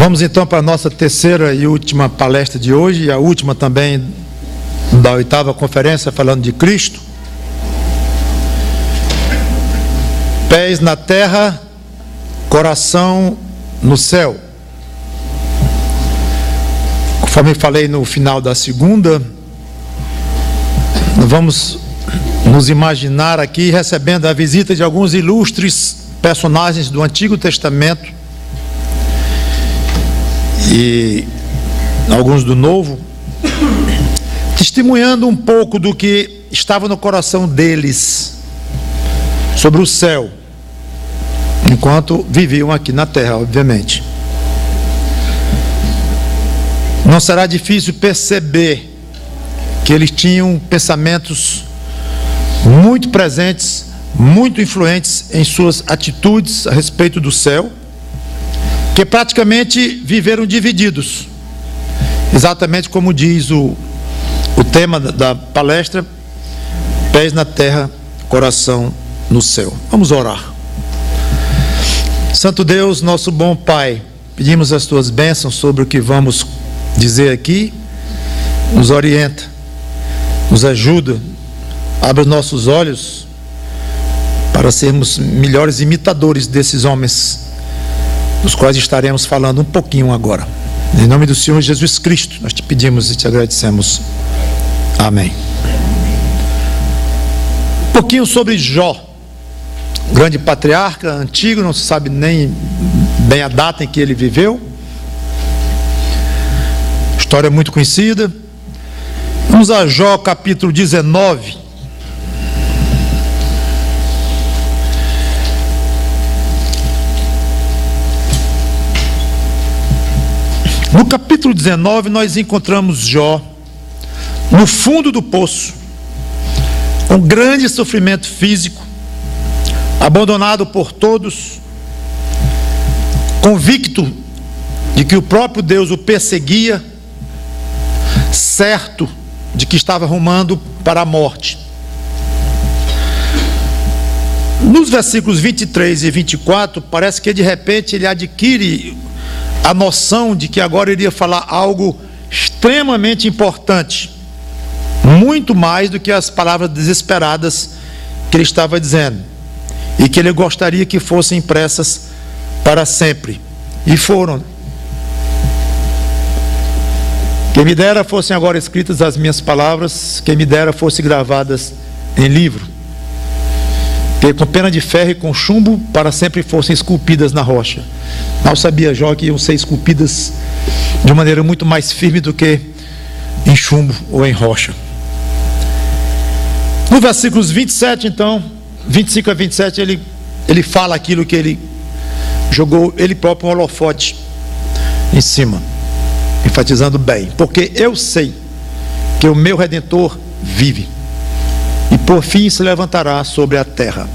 Vamos então para a nossa terceira e última palestra de hoje, e a última também da 8ª conferência falando de Cristo. Pés na terra, coração no céu. Conforme falei no final da segunda, vamos nos imaginar aqui recebendo a visita de alguns ilustres personagens do Antigo Testamento e alguns do Novo, testemunhando um pouco do que estava no coração deles sobre o céu, enquanto viviam aqui na terra, obviamente. Não será difícil perceber que eles tinham pensamentos muito presentes, muito influentes em suas atitudes a respeito do céu, que praticamente viveram divididos, exatamente como diz o tema da palestra: pés na terra, coração no céu. Vamos orar. Santo Deus, nosso bom Pai, pedimos as tuas bênçãos sobre o que vamos dizer aqui. Nos orienta, nos ajuda, abre os nossos olhos para sermos melhores imitadores desses homens, dos quais estaremos falando um pouquinho agora. Em nome do Senhor Jesus Cristo, nós te pedimos e te agradecemos. Amém. Um pouquinho sobre Jó, grande patriarca, antigo, não se sabe nem bem a data em que ele viveu. História muito conhecida. Vamos a Jó capítulo 19. No capítulo 19 nós encontramos Jó no fundo do poço, com grande sofrimento físico, abandonado por todos, convicto de que o próprio Deus o perseguia, certo de que estava rumando para a morte. Nos versículos 23 e 24, parece que de repente ele adquire a noção de que agora iria falar algo extremamente importante, muito mais do que as palavras desesperadas que ele estava dizendo, e que ele gostaria que fossem impressas para sempre, e foram. Quem me dera fossem agora escritas as minhas palavras, quem me dera fossem gravadas em livro, que com pena de ferro e com chumbo para sempre fossem esculpidas na rocha. Mal sabia Jó que iam ser esculpidas de maneira muito mais firme do que em chumbo ou em rocha. No versículos 27, então, 25 a 27, ele fala aquilo que ele jogou ele próprio um holofote em cima, enfatizando bem: porque eu sei que o meu Redentor vive, e por fim se levantará sobre a terra.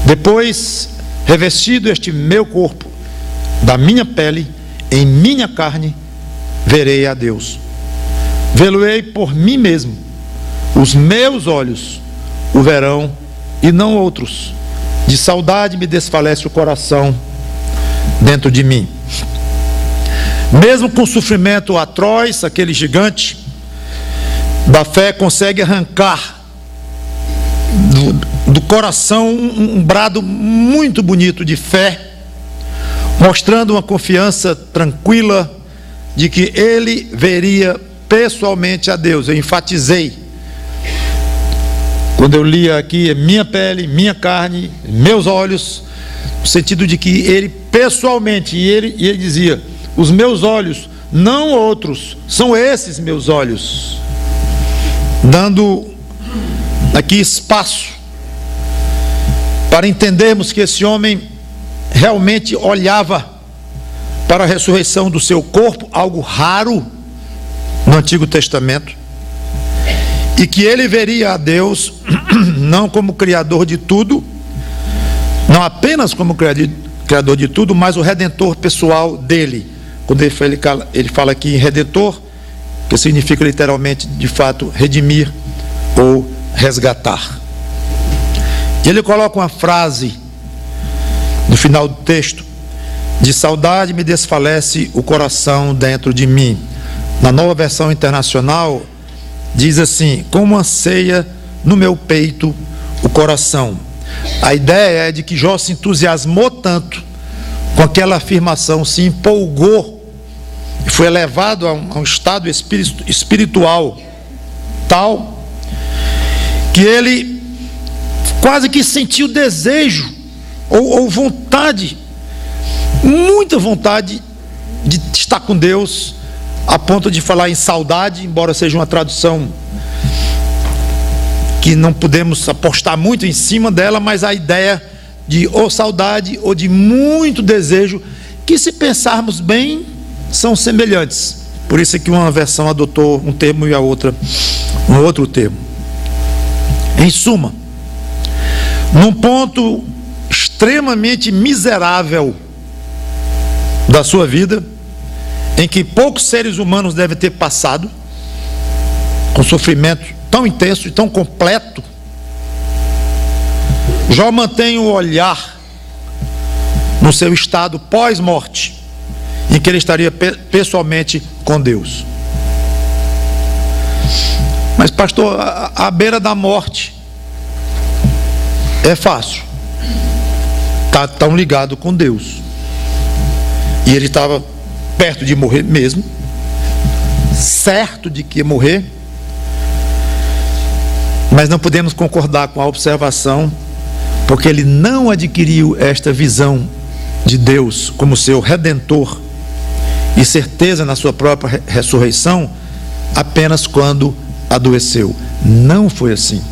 Depois, revestido este meu corpo da minha pele, em minha carne, verei a Deus. Vê-lo-ei por mim mesmo, os meus olhos o verão e não outros. De saudade me desfalece o coração dentro de mim. Mesmo com sofrimento atroz, aquele gigante da fé consegue arrancar do coração um brado muito bonito de fé, mostrando uma confiança tranquila de que ele veria pessoalmente a Deus. Eu enfatizei quando eu lia aqui: minha pele, minha carne, meus olhos, no sentido de que ele pessoalmente, e ele dizia: os meus olhos, não outros, são esses meus olhos, dando aqui espaço para entendermos que esse homem realmente olhava para a ressurreição do seu corpo, algo raro no Antigo Testamento, e que ele veria a Deus não como Criador de tudo, não apenas como Criador de tudo, mas o Redentor pessoal dele. Quando ele fala aqui em Redentor, que significa literalmente, de fato, redimir ou resgatar. E ele coloca uma frase no final do texto De saudade me desfalece o coração dentro de mim. Na Nova Versão Internacional diz assim: como anseia no meu peito o coração. A ideia é de que Jó se entusiasmou tanto com aquela afirmação, se empolgou e foi elevado a um estado espiritual tal que ele quase que sentiu desejo ou vontade, muita vontade de estar com Deus, a ponto de falar em saudade, embora seja uma tradução que não podemos apostar muito em cima dela, mas a ideia de ou saudade ou de muito desejo, que se pensarmos bem, são semelhantes. Por isso é que uma versão adotou um termo e a outra um outro termo. Em suma, num ponto extremamente miserável da sua vida, em que poucos seres humanos devem ter passado, com sofrimento tão intenso e tão completo, Jó mantém o olhar no seu estado pós-morte, em que ele estaria pessoalmente com Deus. Mas pastor, à beira da morte é fácil, está tão ligado com Deus, e ele estava perto de morrer mesmo, certo de que ia morrer. Mas não podemos concordar com a observação, porque ele não adquiriu esta visão de Deus como seu redentor e certeza na sua própria ressurreição apenas quando adoeceu. Não foi assim.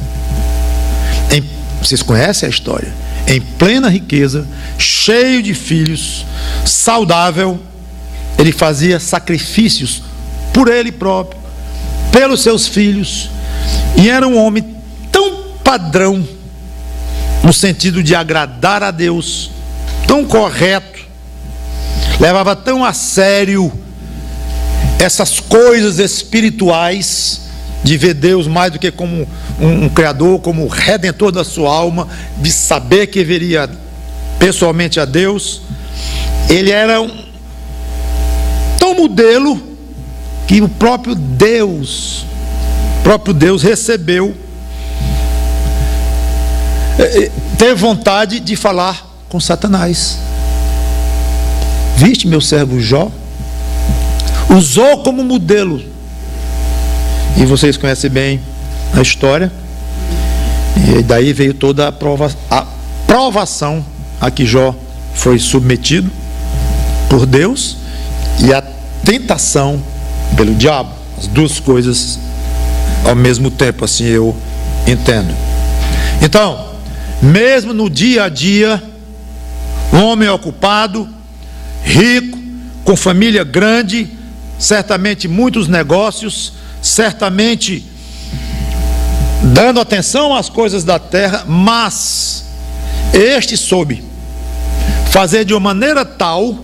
Vocês conhecem a história? Em plena riqueza, cheio de filhos, saudável, ele fazia sacrifícios por ele próprio, pelos seus filhos, e era um homem tão padrão, no sentido de agradar a Deus, tão correto, levava tão a sério essas coisas espirituais, de ver Deus mais do que como um criador, como redentor da sua alma, de saber que veria pessoalmente a Deus. Ele era tão modelo que o próprio Deus recebeu, teve vontade de falar com Satanás. Viste meu servo Jó? Usou como modelo, e vocês conhecem bem a história, e daí veio toda a provação a que Jó foi submetido por Deus, e a tentação pelo diabo, as duas coisas ao mesmo tempo, assim eu entendo. Então, mesmo no dia a dia, um homem ocupado, rico, com família grande, certamente muitos negócios, certamente dando atenção às coisas da terra, mas este soube fazer de uma maneira tal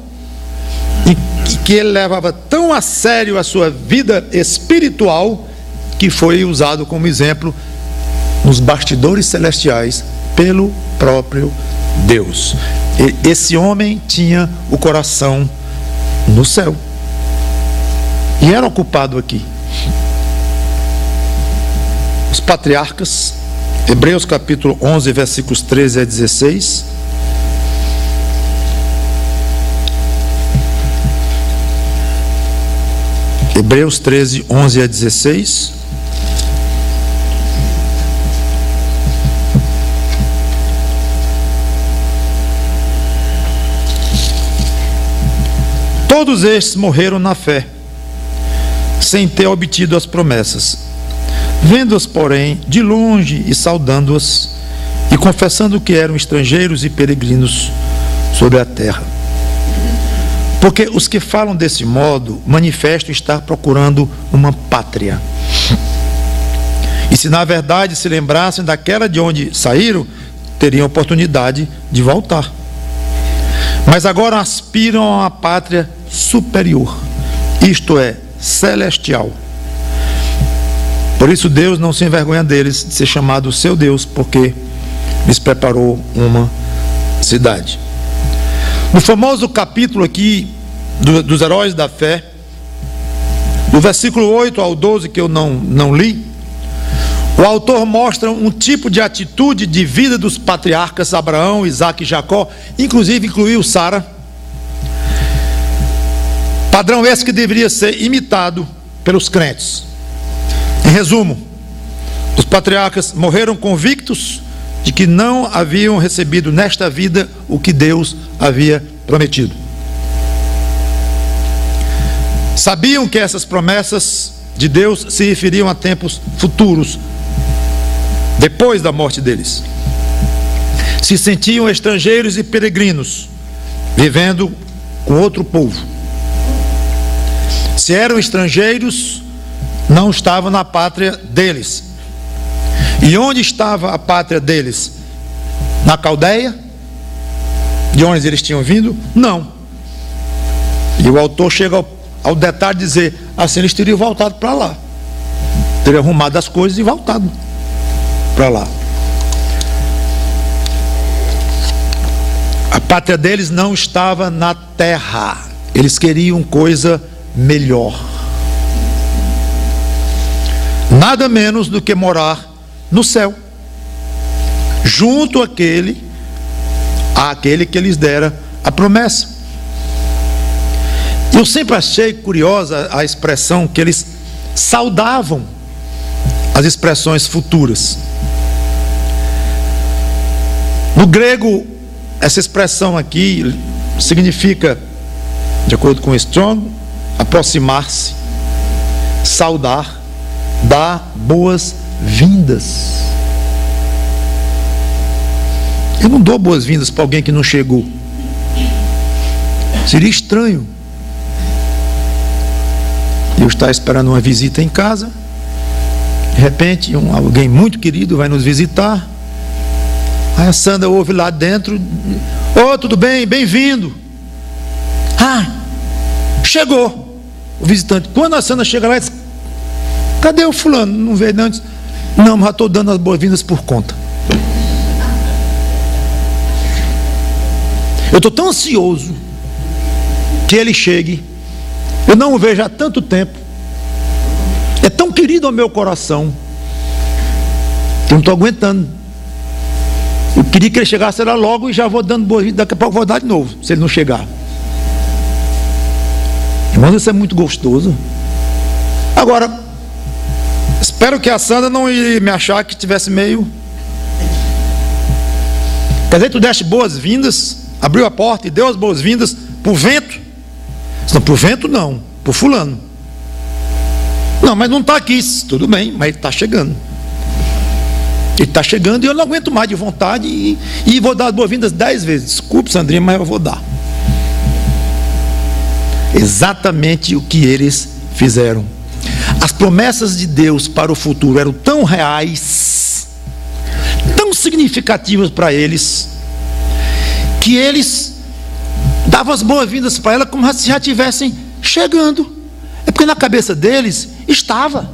que ele levava tão a sério a sua vida espiritual, que foi usado como exemplo nos bastidores celestiais pelo próprio Deus. Esse homem tinha o coração no céu e era ocupado aqui. Os patriarcas, Hebreus capítulo 11, versículos 13 a 16. Hebreus 13, 11 a 16. Todos estes morreram na fé, sem ter obtido as promessas, vendo-as, porém, de longe e saudando-as, e confessando que eram estrangeiros e peregrinos sobre a terra. Porque os que falam desse modo manifestam estar procurando uma pátria. E se na verdade se lembrassem daquela de onde saíram, teriam oportunidade de voltar. Mas agora aspiram a uma pátria superior, isto é, celestial. Por isso Deus não se envergonha deles de ser chamado seu Deus, porque lhes preparou uma cidade. No famoso capítulo aqui dos heróis da fé, do versículo 8 ao 12, que eu não li, o autor mostra um tipo de atitude de vida dos patriarcas Abraão, Isaque e Jacó, inclusive incluiu Sara. Padrão esse que deveria ser imitado pelos crentes. Em resumo, os patriarcas morreram convictos de que não haviam recebido nesta vida o que Deus havia prometido. Sabiam que essas promessas de Deus se referiam a tempos futuros, depois da morte deles. Se sentiam estrangeiros e peregrinos, vivendo com outro povo. Se eram estrangeiros, não estavam na pátria deles. E onde estava a pátria deles? Na Caldeia? De onde eles tinham vindo? Não. E o autor chega ao detalhe de dizer, assim eles teriam voltado para lá. Teriam arrumado as coisas e voltado para lá. A pátria deles não estava na terra. Eles queriam coisa melhor. Nada menos do que morar no céu, junto àquele que lhes dera a promessa. Eu sempre achei curiosa a expressão que eles saudavam as expressões futuras. No grego, essa expressão aqui significa, de acordo com Strong, aproximar-se, saudar, dar boas-vindas. Eu não dou boas-vindas para alguém que não chegou. Seria estranho eu estar esperando uma visita em casa, de repente alguém muito querido vai nos visitar, aí a Sandra ouve lá dentro, tudo bem, bem-vindo. Chegou o visitante. Quando a Sandra chega lá, diz, cadê o fulano? Não veio não? Diz, não, mas já estou dando as boas-vindas por conta. Eu estou tão ansioso que ele chegue. Eu não o vejo há tanto tempo. É tão querido ao meu coração que eu não estou aguentando. Eu queria que ele chegasse lá logo e já vou dando boas-vindas. Daqui a pouco eu vou dar de novo, se ele não chegar. Irmãos, isso é muito gostoso. Agora, espero que a Sandra não ia me achar que tivesse meio... Quer dizer, tu deste boas-vindas, abriu a porta e deu as boas-vindas para o vento? Não, para o vento não, para o fulano. Não, mas não está aqui. Tudo bem, mas ele está chegando. Ele está chegando e eu não aguento mais de vontade e vou dar as boas-vindas 10 vezes. Desculpe, Sandrinha, mas eu vou dar. Exatamente o que eles fizeram. As promessas de Deus para o futuro eram tão reais, tão significativas para eles, que eles davam as boas-vindas para ela como se já estivessem chegando. É porque na cabeça deles estava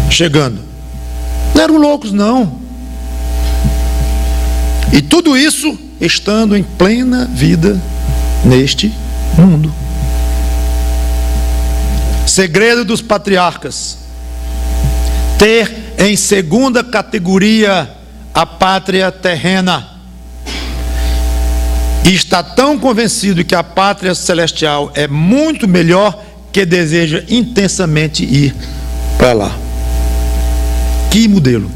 chegando. Não eram loucos, não. E tudo isso estando em plena vida neste mundo. Segredo dos patriarcas: ter em segunda categoria a pátria terrena, e está tão convencido que a pátria celestial é muito melhor que deseja intensamente ir para lá. Que modelo!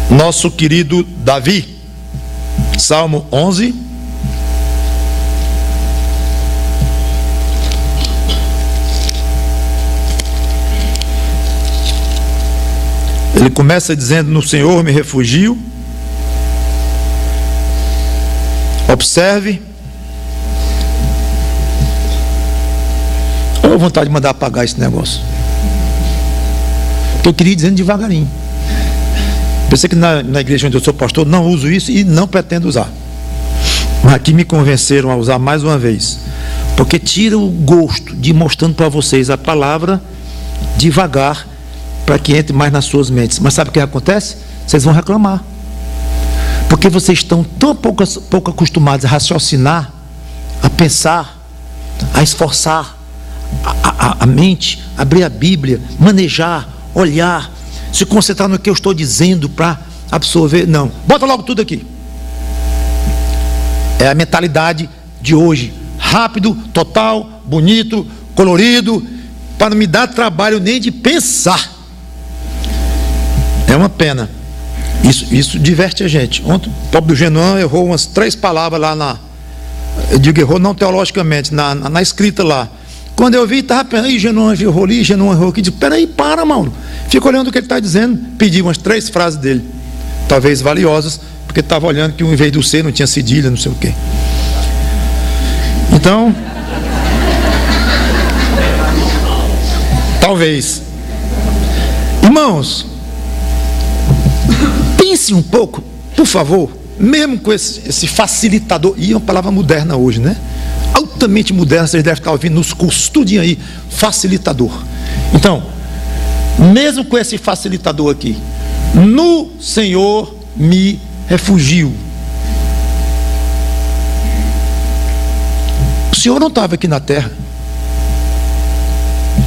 Nosso querido Davi, Salmo 11, ele começa dizendo: no Senhor me refugio. Observe. Olha a vontade de mandar apagar esse negócio. Eu queria ir dizendo devagarinho. Pensei que na igreja onde eu sou pastor não uso isso e não pretendo usar. Mas aqui me convenceram a usar mais uma vez. Porque tira o gosto de ir mostrando para vocês a palavra devagar, para que entre mais nas suas mentes. Mas sabe o que acontece? Vocês vão reclamar. Porque vocês estão tão pouco acostumados a raciocinar, a pensar, a esforçar a mente, abrir a Bíblia, manejar, olhar, se concentrar no que eu estou dizendo para absorver. Não, bota logo tudo aqui. É a mentalidade de hoje. Rápido, total, bonito, colorido, para não me dar trabalho nem de pensar. É uma pena. Isso diverte a gente. Ontem o pobre do Genoan errou umas 3 palavras lá eu digo errou não teologicamente, na escrita lá. Quando eu vi, estava pensando, aí Genoan errou ali, Genoan errou aqui. Digo, peraí, para, Mauro. Fica olhando o que ele está dizendo. Pedi umas 3 frases dele, talvez valiosas, porque estava olhando que em vez do C não tinha cedilha, não sei o quê. Então, talvez. Irmãos, pense um pouco, por favor, mesmo com esse facilitador, e é uma palavra moderna hoje, né? Altamente moderna, vocês devem estar ouvindo nos cursos, tudinho aí, facilitador. Então, mesmo com esse facilitador aqui, no Senhor me refugio. O Senhor não estava aqui na terra,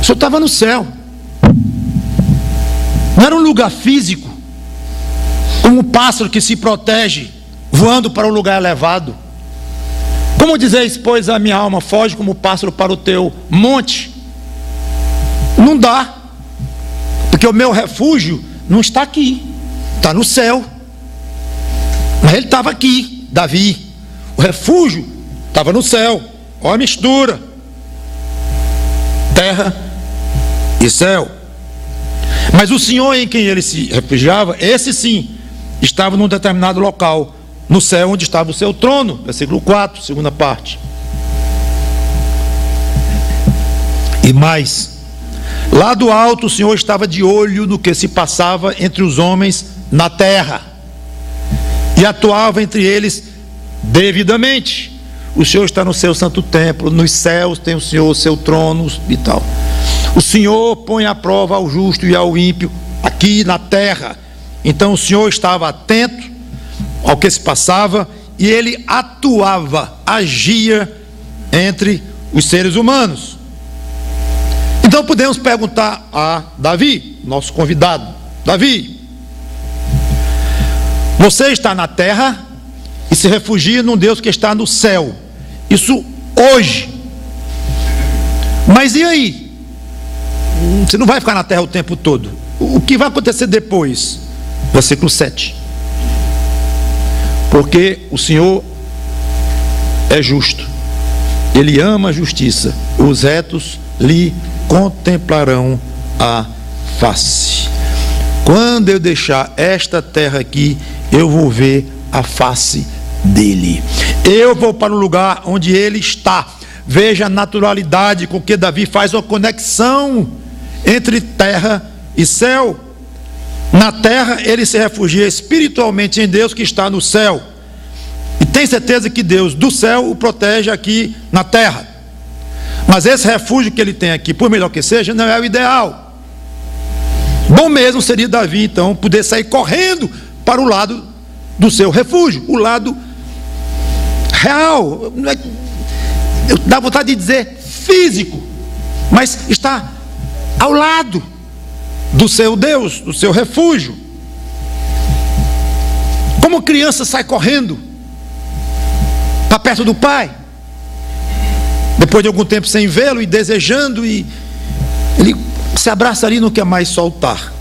o Senhor estava no céu. Não era um lugar físico, como um pássaro que se protege, voando para um lugar elevado. Como dizeis, pois, a minha alma, foge como o pássaro para o teu monte. Não dá, porque o meu refúgio não está aqui, está no céu. Mas ele estava aqui, Davi. O refúgio estava no céu. Olha a mistura: terra e céu. Mas o Senhor em quem ele se refugiava, esse sim, estava num determinado local, no céu, onde estava o seu trono. Versículo 4, segunda parte. E mais, lá do alto o Senhor estava de olho no que se passava entre os homens na terra, e atuava entre eles devidamente. O Senhor está no seu santo templo, nos céus tem o Senhor o seu trono e tal. O Senhor põe à prova ao justo e ao ímpio aqui na terra. Então o Senhor estava atento ao que se passava, e ele atuava, agia entre os seres humanos. Então podemos perguntar a Davi, nosso convidado: Davi, você está na terra e se refugia num Deus que está no céu. Isso hoje. Mas e aí? Você não vai ficar na terra o tempo todo. O que vai acontecer depois? Versículo 7. Porque o Senhor é justo, Ele ama a justiça, os retos lhe contemplarão a face. Quando eu deixar esta terra aqui, eu vou ver a face dele. Eu vou para o lugar onde ele está. Veja a naturalidade com que Davi faz uma conexão entre terra e céu. Na terra ele se refugia espiritualmente em Deus que está no céu, e tem certeza que Deus do céu o protege aqui na terra. Mas esse refúgio que ele tem aqui, por melhor que seja, não é o ideal. Bom mesmo seria Davi então poder sair correndo para o lado do seu refúgio, o lado real, eu dá vontade de dizer físico, mas está ao lado do seu Deus, do seu refúgio. Como criança sai correndo para perto do pai, depois de algum tempo sem vê-lo e desejando, e ele se abraça ali e não quer mais soltar.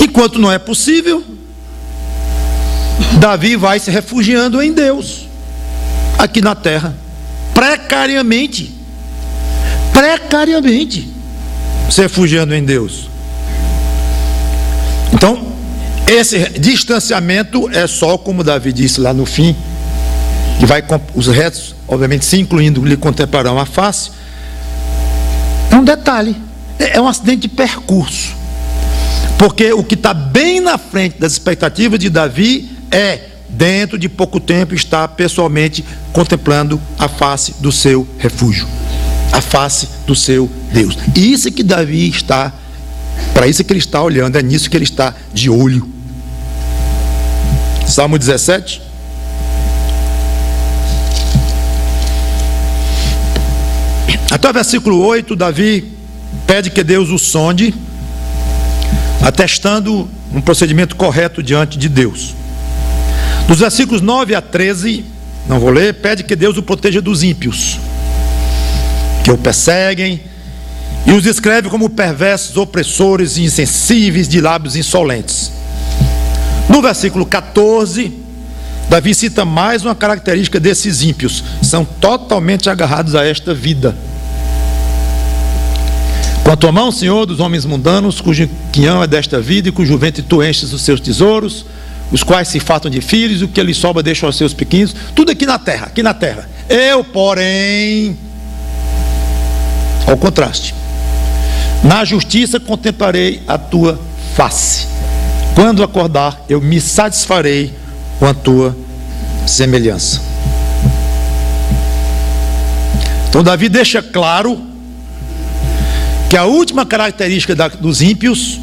Enquanto não é possível, Davi vai se refugiando em Deus aqui na terra, precariamente, se refugiando em Deus. Então esse distanciamento é só, como Davi disse lá no fim, que vai, os retos, obviamente se incluindo, lhe contemplarão a face. É um detalhe, é um acidente de percurso, porque o que está bem na frente das expectativas de Davi é, dentro de pouco tempo, estar pessoalmente contemplando a face do seu refúgio, a face do seu Deus. E isso é que Davi está Para isso que ele está olhando, é nisso que ele está de olho. Salmo 17. Até o versículo 8, Davi pede que Deus o sonde, atestando um procedimento correto diante de Deus. Dos versículos 9 a 13, não vou ler, pede que Deus o proteja dos ímpios, que o perseguem, e os descreve como perversos, opressores e insensíveis, de lábios insolentes. No versículo 14, Davi cita mais uma característica desses ímpios: são totalmente agarrados a esta vida. Quanto a mão, Senhor, dos homens mundanos, cujo quinhão é desta vida, e cujo ventre tu enches os seus tesouros, os quais se fartam de filhos, e o que lhes sobra deixam aos seus pequenos, tudo aqui na terra, aqui na terra. Eu, porém, ao contraste, na justiça contemplarei a tua face. Quando acordar, eu me satisfarei com a tua semelhança. Então Davi deixa claro que a última característica dos ímpios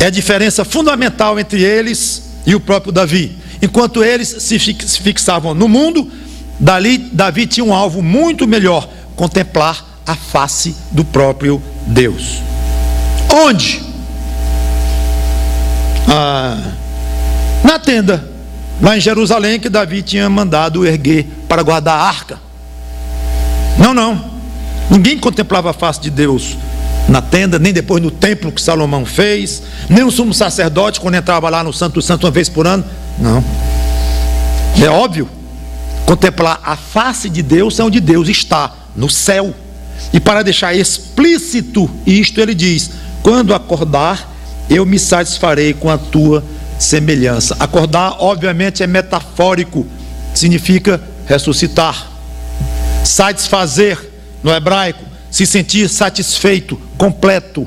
é a diferença fundamental entre eles e o próprio Davi. Enquanto eles se fixavam no mundo, Davi tinha um alvo muito melhor: contemplar a face do próprio Deus. Onde? Na tenda, lá em Jerusalém, que Davi tinha mandado erguer para guardar a arca. Não. Ninguém contemplava a face de Deus na tenda, nem depois no templo que Salomão fez, nem o sumo sacerdote quando entrava lá no Santo dos Santos uma vez por ano. Não. É óbvio, contemplar a face de Deus é onde Deus está, no céu. E para deixar explícito isto, ele diz: quando acordar, eu me satisfarei com a tua semelhança. Acordar, obviamente, é metafórico, significa ressuscitar. Satisfazer, no hebraico, se sentir satisfeito, completo.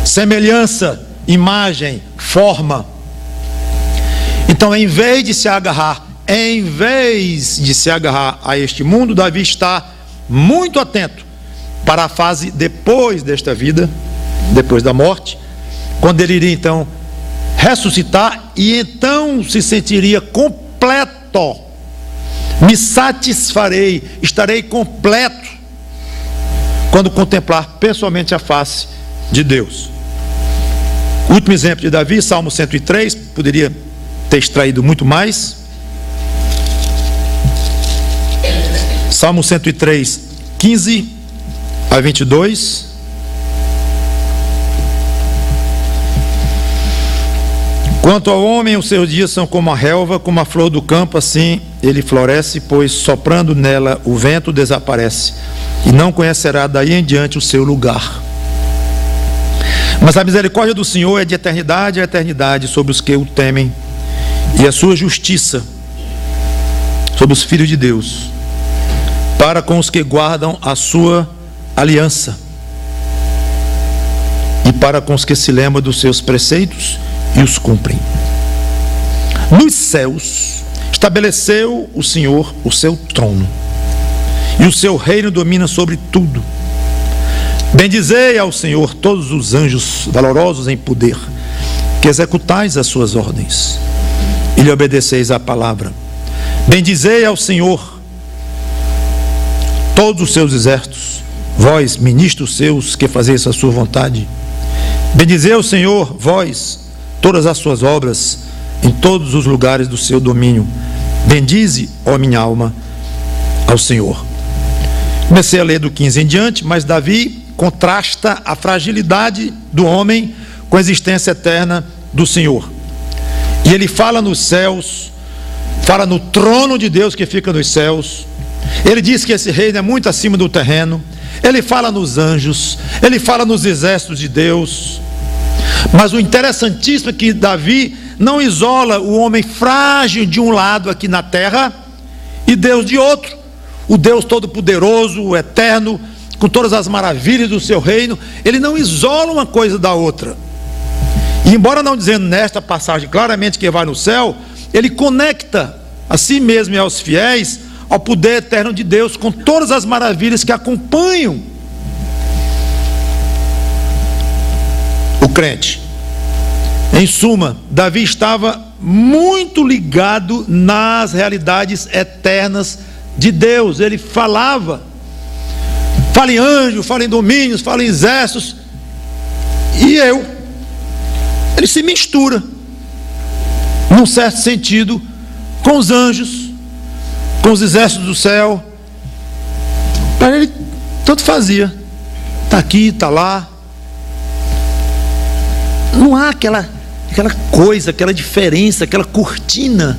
Semelhança, imagem, forma. Então, em vez de se agarrar a este mundo, Davi está muito atento para a fase depois desta vida, depois da morte, quando ele iria então ressuscitar, e então se sentiria completo. Me satisfarei, estarei completo quando contemplar pessoalmente a face de Deus. O último exemplo de Davi, Salmo 103, poderia ter extraído muito mais. Salmo 103, 15 a 22. Quanto ao homem, os seus dias são como a relva, como a flor do campo, assim ele floresce, pois soprando nela o vento desaparece, e não conhecerá daí em diante o seu lugar. Mas a misericórdia do Senhor é de eternidade a eternidade sobre os que o temem, e a sua justiça sobre os filhos de Deus, para com os que guardam a sua aliança, e para com os que se lembram dos seus preceitos e os cumprem. Nos céus estabeleceu o Senhor o seu trono, e o seu reino domina sobre tudo. Bendizei ao Senhor todos os anjos valorosos em poder, que executais as suas ordens e lhe obedeceis à palavra. Bendizei ao Senhor todos os seus exércitos, vós, ministros seus, que fazeis a sua vontade. Bendizei ao Senhor, vós, todas as suas obras, em todos os lugares do seu domínio. Bendize, ó minha alma, ao Senhor. Comecei a ler do 15 em diante, mas Davi contrasta a fragilidade do homem com a existência eterna do Senhor. E ele fala nos céus, fala no trono de Deus que fica nos céus. Ele diz que esse reino é muito acima do terreno. Ele fala nos anjos, ele fala nos exércitos de Deus. Mas o interessantíssimo é que Davi não isola o homem frágil de um lado aqui na terra e Deus de outro. O Deus todo-poderoso, o eterno, com todas as maravilhas do seu reino. Ele não isola uma coisa da outra. E embora não dizendo nesta passagem claramente que vai no céu, ele conecta a si mesmo e aos fiéis ao poder eterno de Deus, com todas as maravilhas que acompanham crente. Em suma, Davi estava muito ligado nas realidades eternas de Deus. Ele falava, fala em anjos, fala em domínios, fala em exércitos. E ele se mistura, num certo sentido, com os anjos, com os exércitos do céu. Para ele, tanto fazia. Está aqui, está lá. Não há aquela coisa, aquela diferença, aquela cortina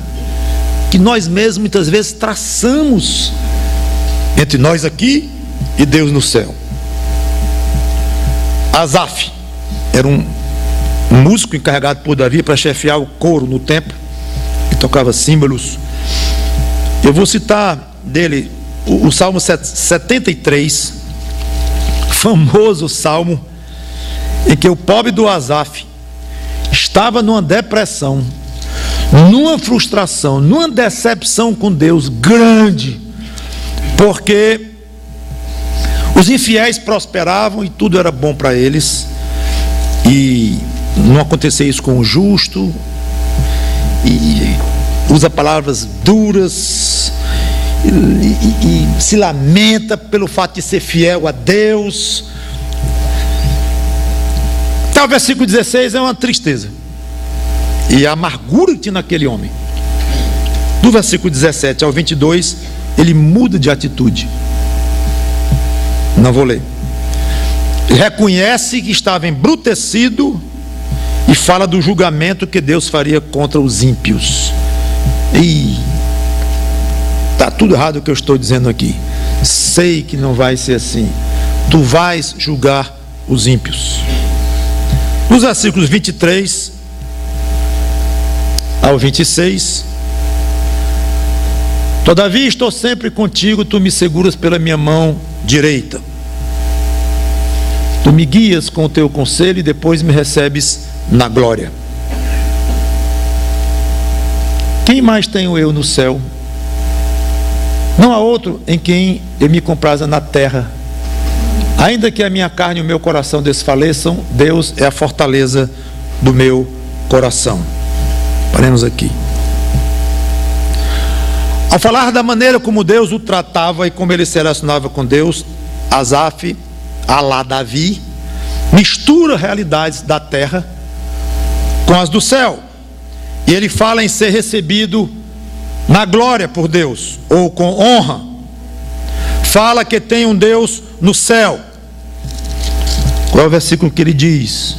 que nós mesmos muitas vezes traçamos entre nós aqui e Deus no céu. Asaf era um músico encarregado por Davi para chefiar o coro no templo, que tocava símbolos. Eu vou citar dele o Salmo 73, famoso salmo, em que o pobre do Asaf estava numa depressão, numa frustração, numa decepção com Deus grande, porque os infiéis prosperavam e tudo era bom para eles, e não acontecia isso com o justo, e usa palavras duras, e se lamenta pelo fato de ser fiel a Deus. O versículo 16 é uma tristeza, e a amargura que tinha naquele homem. Do versículo 17 ao 22, ele muda de atitude. Não vou ler. Ele reconhece que estava embrutecido e fala do julgamento que Deus faria contra os ímpios. E está tudo errado o que eu estou dizendo aqui. Sei que não vai ser assim. Tu vais julgar os ímpios. Nos versículos 23 ao 26, todavia estou sempre contigo, tu me seguras pela minha mão direita. Tu me guias com o teu conselho e depois me recebes na glória. Quem mais tenho eu no céu? Não há outro em quem eu me compraza na terra. Ainda que a minha carne e o meu coração desfaleçam, Deus é a fortaleza do meu coração. Paremos aqui. Ao falar da maneira como Deus o tratava e como ele se relacionava com Deus, Asaf, Davi, mistura realidades da terra com as do céu. E ele fala em ser recebido na glória por Deus, ou com honra. Fala que tem um Deus no céu. Qual é o versículo que ele diz?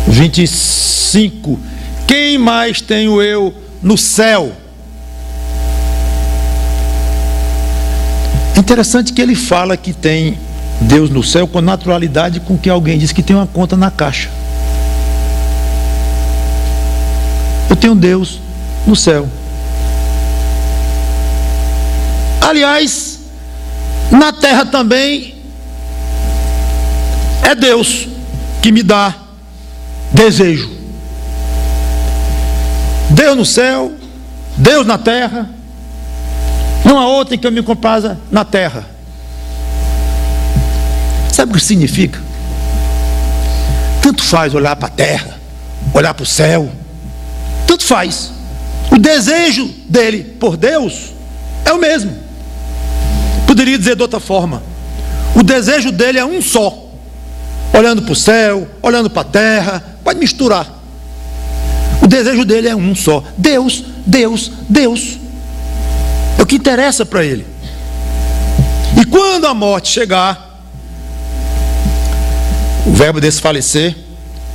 25. Quem mais tenho eu no céu? É interessante que ele fala que tem Deus no céu com naturalidade com que alguém diz que tem uma conta na caixa. Eu tenho Deus no céu. Aliás, na terra também é Deus que me dá desejo. Deus no céu, Deus na terra. Não há outro em que eu me compraza na terra. Sabe o que significa? Tanto faz olhar para a terra, olhar para o céu. Tanto faz. O desejo dele por Deus é o mesmo. Poderia dizer de outra forma: o desejo dele é um só. Olhando para o céu, olhando para a terra, pode misturar. O desejo dele é um só: Deus, Deus, Deus. É o que interessa para ele. E quando a morte chegar, o verbo desfalecer,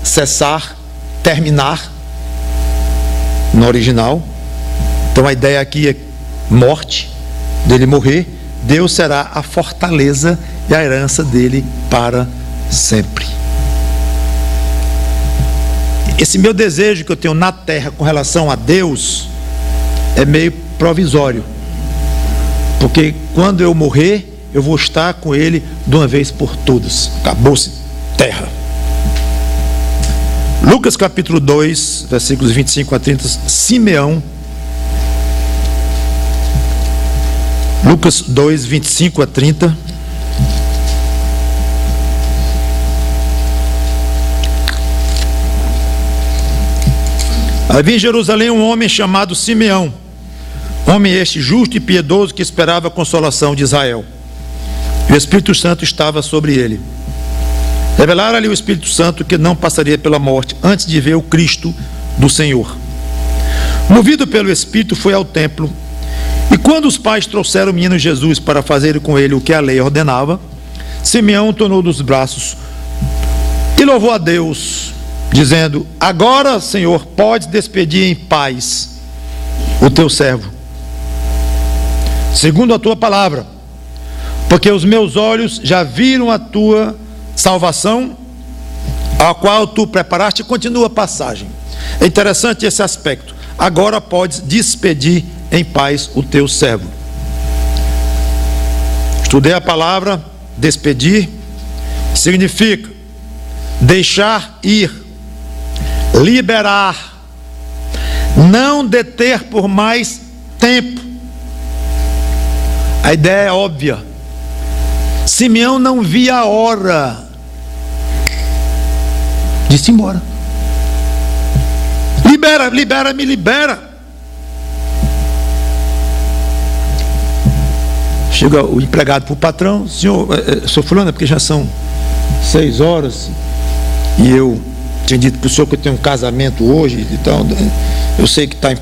cessar, terminar, no original. Então a ideia aqui é morte, dele morrer. Deus será a fortaleza e a herança dele para sempre. Esse meu desejo que eu tenho na terra com relação a Deus é meio provisório, porque quando eu morrer eu vou estar com ele de uma vez por todas. Acabou-se terra. Lucas capítulo 2, versículos 25 a 30, Simeão. Lucas 2, 25 a 30. Havia em Jerusalém um homem chamado Simeão, homem este justo e piedoso, que esperava a consolação de Israel. O Espírito Santo estava sobre ele. Revelara-lhe o Espírito Santo que não passaria pela morte antes de ver o Cristo do Senhor. Movido pelo Espírito, foi ao templo, e quando os pais trouxeram o menino Jesus para fazer com ele o que a lei ordenava, Simeão tornou dos braços e louvou a Deus, dizendo: agora, Senhor, podes despedir em paz o teu servo, segundo a tua palavra, porque os meus olhos já viram a tua salvação, a qual tu preparaste. Continua a passagem. É interessante esse aspecto. Agora podes despedir em paz o teu servo. Estudei a palavra despedir, significa deixar ir, liberar, não deter por mais tempo. A ideia é óbvia. Simeão não via a hora de se embora. Me libera. Chega o empregado para o patrão: senhor, sou fulano, porque já são 6 horas e eu tinha dito para o senhor que eu tenho um casamento hoje e tal. Eu sei que está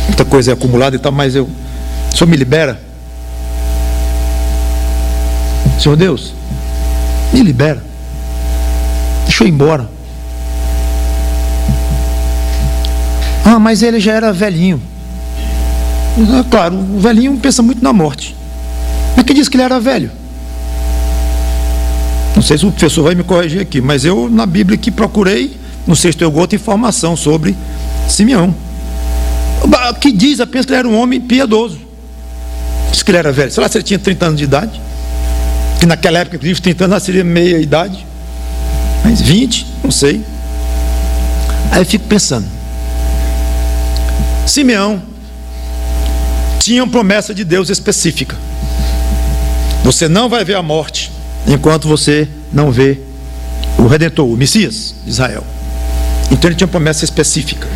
muita coisa acumulada e tal, mas o senhor me libera? Senhor Deus, me libera, deixa eu ir embora. Ah, mas ele já era velhinho. Claro, o velhinho pensa muito na morte. Mas quem disse que ele era velho? Não sei se o professor vai me corrigir aqui, mas eu na Bíblia que procurei, não sei se tem alguma outra informação sobre Simeão. Que diz apenas que ele era um homem piedoso. Diz que ele era velho. Sei lá se ele tinha 30 anos de idade, que naquela época, inclusive, 30 anos seria meia idade, mas 20, não sei. Aí eu fico pensando, Simeão tinha uma promessa de Deus específica: você não vai ver a morte enquanto você não vê o Redentor, o Messias de Israel. Então ele tinha uma promessa específica.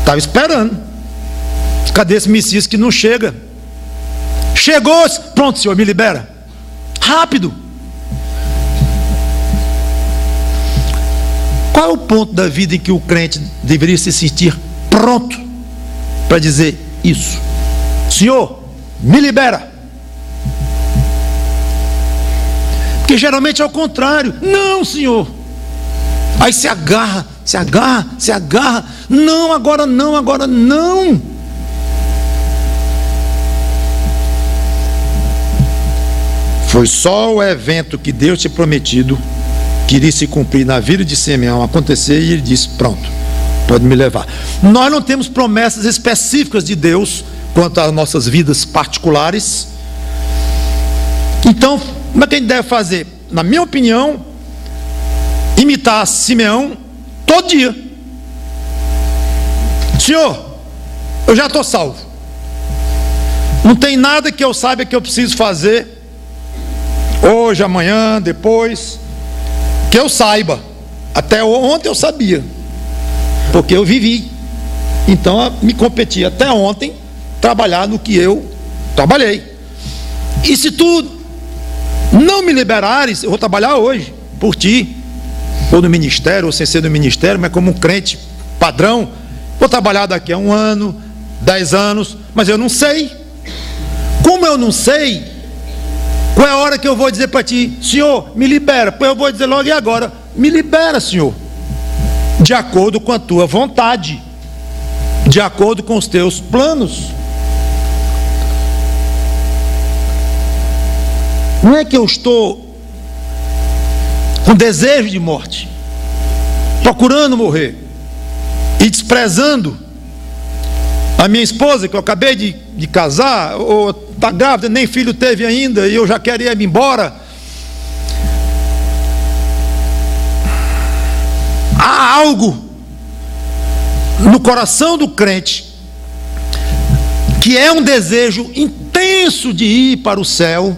Estava esperando. Cadê esse Messias que não chega? Chegou, pronto, Senhor, me libera. Rápido. Qual é o ponto da vida em que o crente deveria se sentir pronto para dizer isso? Senhor, me libera. Porque geralmente é o contrário. Não, Senhor. Aí se agarra. Não, agora não. Foi só o evento que Deus tinha prometido que iria se cumprir na vida de Simeão acontecer, e ele disse: pronto, pode me levar. Nós não temos promessas específicas de Deus quanto às nossas vidas particulares. Então, como é que a gente deve fazer? Na minha opinião, imitar Simeão todo dia. Senhor, eu já estou salvo. Não tem nada que eu saiba que eu preciso fazer hoje, amanhã, depois, que eu saiba. Até ontem eu sabia, porque eu vivi. Então me competia até ontem trabalhar no que eu trabalhei. E se tu não me liberares, eu vou trabalhar hoje por ti, ou no ministério, ou sem ser no ministério, mas como um crente padrão. Vou trabalhar daqui a 1 ano, 10 anos, mas eu não sei. Como eu não sei, qual é a hora que eu vou dizer para ti: Senhor, me libera? Pois eu vou dizer logo: e agora? Me libera, Senhor, de acordo com a tua vontade, de acordo com os teus planos. Não é que eu estou com desejo de morte, procurando morrer e desprezando a minha esposa, que eu acabei de casar, ou está grávida, nem filho teve ainda, e eu já queria ir embora. Há algo no coração do crente que é um desejo intenso de ir para o céu,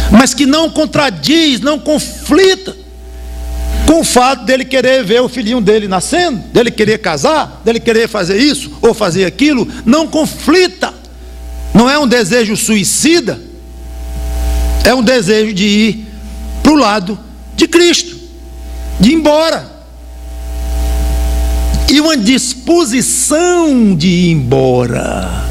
mas que não contradiz, não conflita com o fato dele querer ver o filhinho dele nascendo, dele querer casar, dele querer fazer isso ou fazer aquilo, não conflita. Não é um desejo suicida, é um desejo de ir para o lado de Cristo, de ir embora. E uma disposição de ir embora,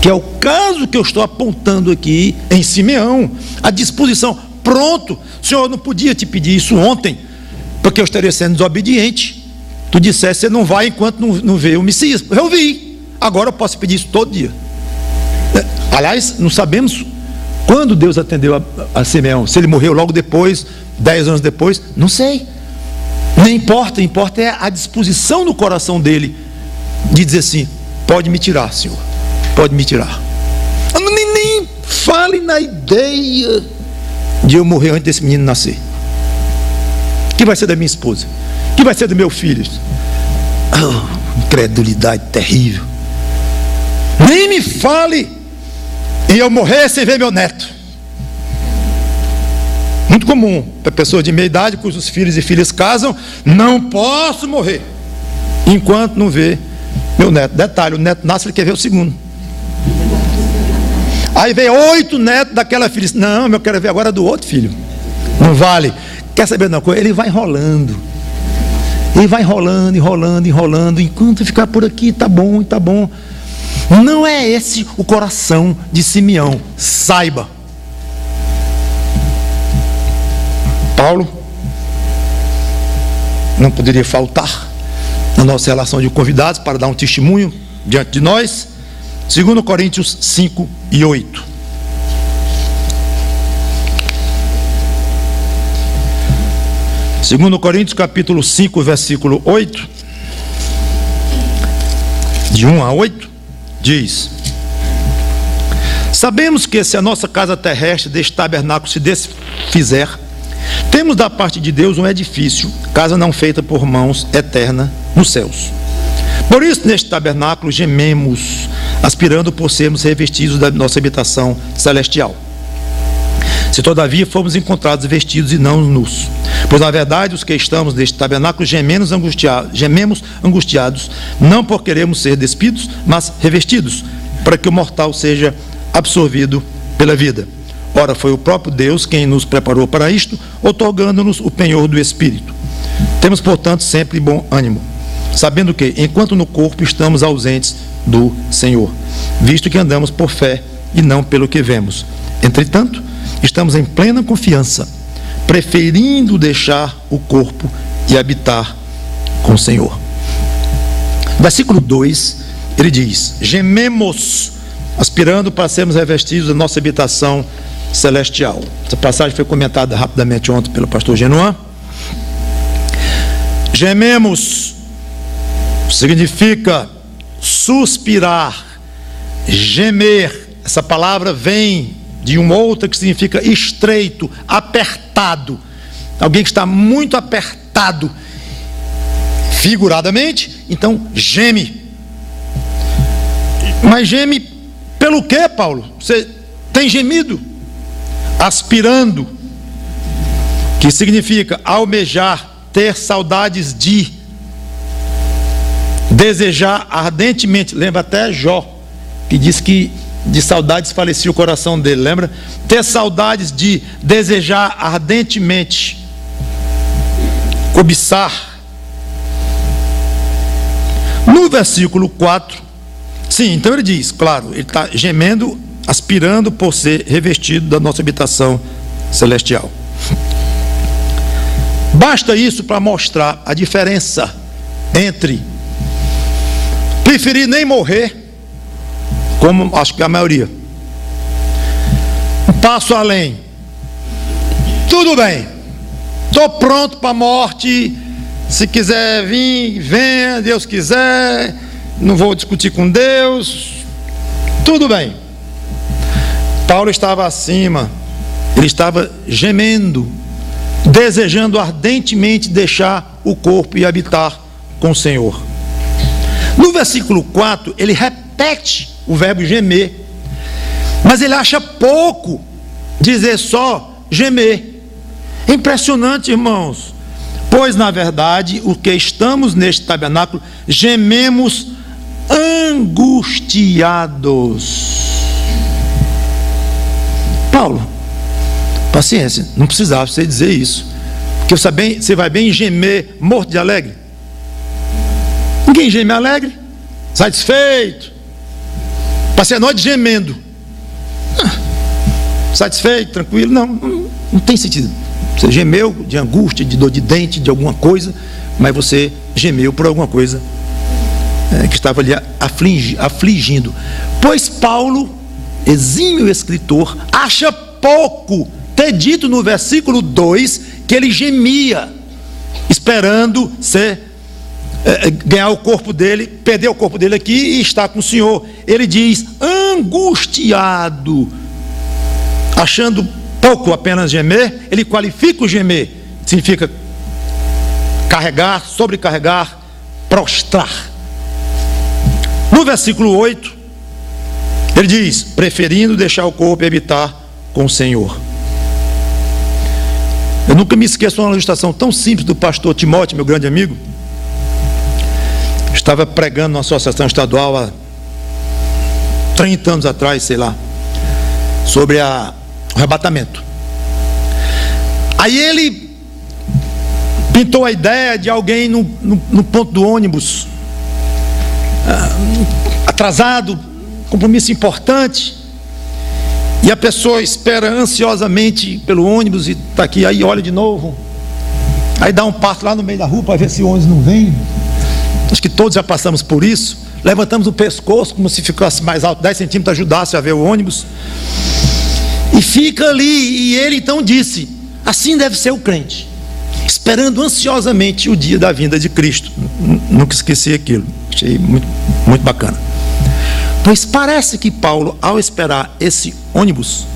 que é o caso que eu estou apontando aqui em Simeão. A disposição, pronto, Senhor, eu não podia te pedir isso ontem, porque eu estaria sendo desobediente. Tu disseste, você não vai enquanto não vê o Messias. Eu vi, agora eu posso pedir isso todo dia. Aliás, não sabemos quando Deus atendeu a Simeão. Se ele morreu logo depois, 10 anos depois, não sei. Nem importa, importa é a disposição no coração dele de dizer assim: pode me tirar, Senhor, pode me tirar. Nem fale na ideia de eu morrer antes desse menino nascer. O que vai ser da minha esposa? O que vai ser do meu filho? Oh, incredulidade terrível. Nem me fale em eu morrer sem ver meu neto. Muito comum para pessoas de meia idade, cujos filhos e filhas casam: não posso morrer enquanto não ver meu neto. Detalhe, o neto nasce, ele quer ver o segundo. Aí vem 8 netos daquela filha. Não, eu quero ver agora do outro filho. Não vale. Quer saber de uma coisa? Ele vai enrolando. Ele vai enrolando, enrolando, enrolando. Enquanto ficar por aqui, tá bom, tá bom. Não é esse o coração de Simeão. Saiba. Paulo não poderia faltar na nossa relação de convidados para dar um testemunho diante de nós. 2 Coríntios 5 e 8. Segundo Coríntios capítulo 5, versículo 8, de 1 a 8, diz: sabemos que se a nossa casa terrestre deste tabernáculo se desfizer, temos da parte de Deus um edifício, casa não feita por mãos, eterna nos céus. Por isso neste tabernáculo gememos, aspirando por sermos revestidos da nossa habitação celestial. Se todavia fomos encontrados vestidos e não nus, pois na verdade os que estamos neste tabernáculo gememos angustiados, não por queremos ser despidos, mas revestidos, para que o mortal seja absorvido pela vida. Ora, foi o próprio Deus quem nos preparou para isto, outorgando-nos o penhor do Espírito. Temos, portanto, sempre bom ânimo, sabendo que, enquanto no corpo estamos ausentes do Senhor, visto que andamos por fé e não pelo que vemos. Entretanto, estamos em plena confiança, preferindo deixar o corpo e habitar com o Senhor. Versículo 2, ele diz: gememos, aspirando para sermos revestidos da nossa habitação celestial. Essa passagem foi comentada rapidamente ontem pelo pastor Genoan. Gememos significa suspirar, gemer. Essa palavra vem de uma outra que significa estreito, apertado. Alguém que está muito apertado, figuradamente, então geme. Mas geme pelo quê, Paulo? Você tem gemido? Aspirando, que significa almejar, ter saudades de, desejar ardentemente. Lembra até Jó, que diz que de saudades falecia o coração dele, lembra? Ter saudades de, desejar ardentemente, cobiçar. No versículo 4, sim, então ele diz, claro, ele está gemendo, aspirando por ser revestido da nossa habitação celestial. Basta isso para mostrar a diferença entre preferir nem morrer, como acho que a maioria, um passo além, tudo bem, estou pronto para a morte, se quiser vir, venha, Deus quiser, não vou discutir com Deus, tudo bem. Paulo estava acima, ele estava gemendo, desejando ardentemente deixar o corpo e habitar com o Senhor. No versículo 4, ele repete o verbo gemer, mas ele acha pouco dizer só gemer. É impressionante, irmãos, Pois na verdade, o que estamos neste tabernáculo, gememos angustiados. Paulo, paciência, não precisava você dizer isso, porque você vai bem gemer morto de alegre. Ninguém geme alegre, satisfeito. Passei a noite gemendo. Satisfeito, tranquilo, não tem sentido. Você gemeu de angústia, de dor de dente, de alguma coisa, mas você gemeu por alguma coisa que estava ali afligindo. Pois Paulo, exímio escritor, acha pouco ter dito no versículo 2 que ele gemia, esperando ganhar o corpo dele, perder o corpo dele aqui e estar com o Senhor. Ele diz angustiado, achando pouco apenas gemer. Ele qualifica o gemer, significa carregar, sobrecarregar, prostrar. No versículo 8, ele diz, preferindo deixar o corpo e habitar com o Senhor. Eu nunca me esqueço de uma ilustração tão simples do pastor Timóteo, meu grande amigo. Estava pregando numa associação estadual há 30 anos atrás, sei lá, sobre o arrebatamento. Aí ele pintou a ideia de alguém no ponto do ônibus, atrasado, compromisso importante, e a pessoa espera ansiosamente pelo ônibus e está aqui, aí olha de novo, aí dá um passo lá no meio da rua para ver se o ônibus não vem. Acho que todos já passamos por isso. Levantamos o pescoço como se ficasse mais alto 10 centímetros, ajudasse a ver o ônibus, e fica ali. E ele então disse, assim deve ser o crente, esperando ansiosamente o dia da vinda de Cristo. Nunca esqueci aquilo, achei muito, muito bacana. Pois parece que Paulo, ao esperar esse ônibus,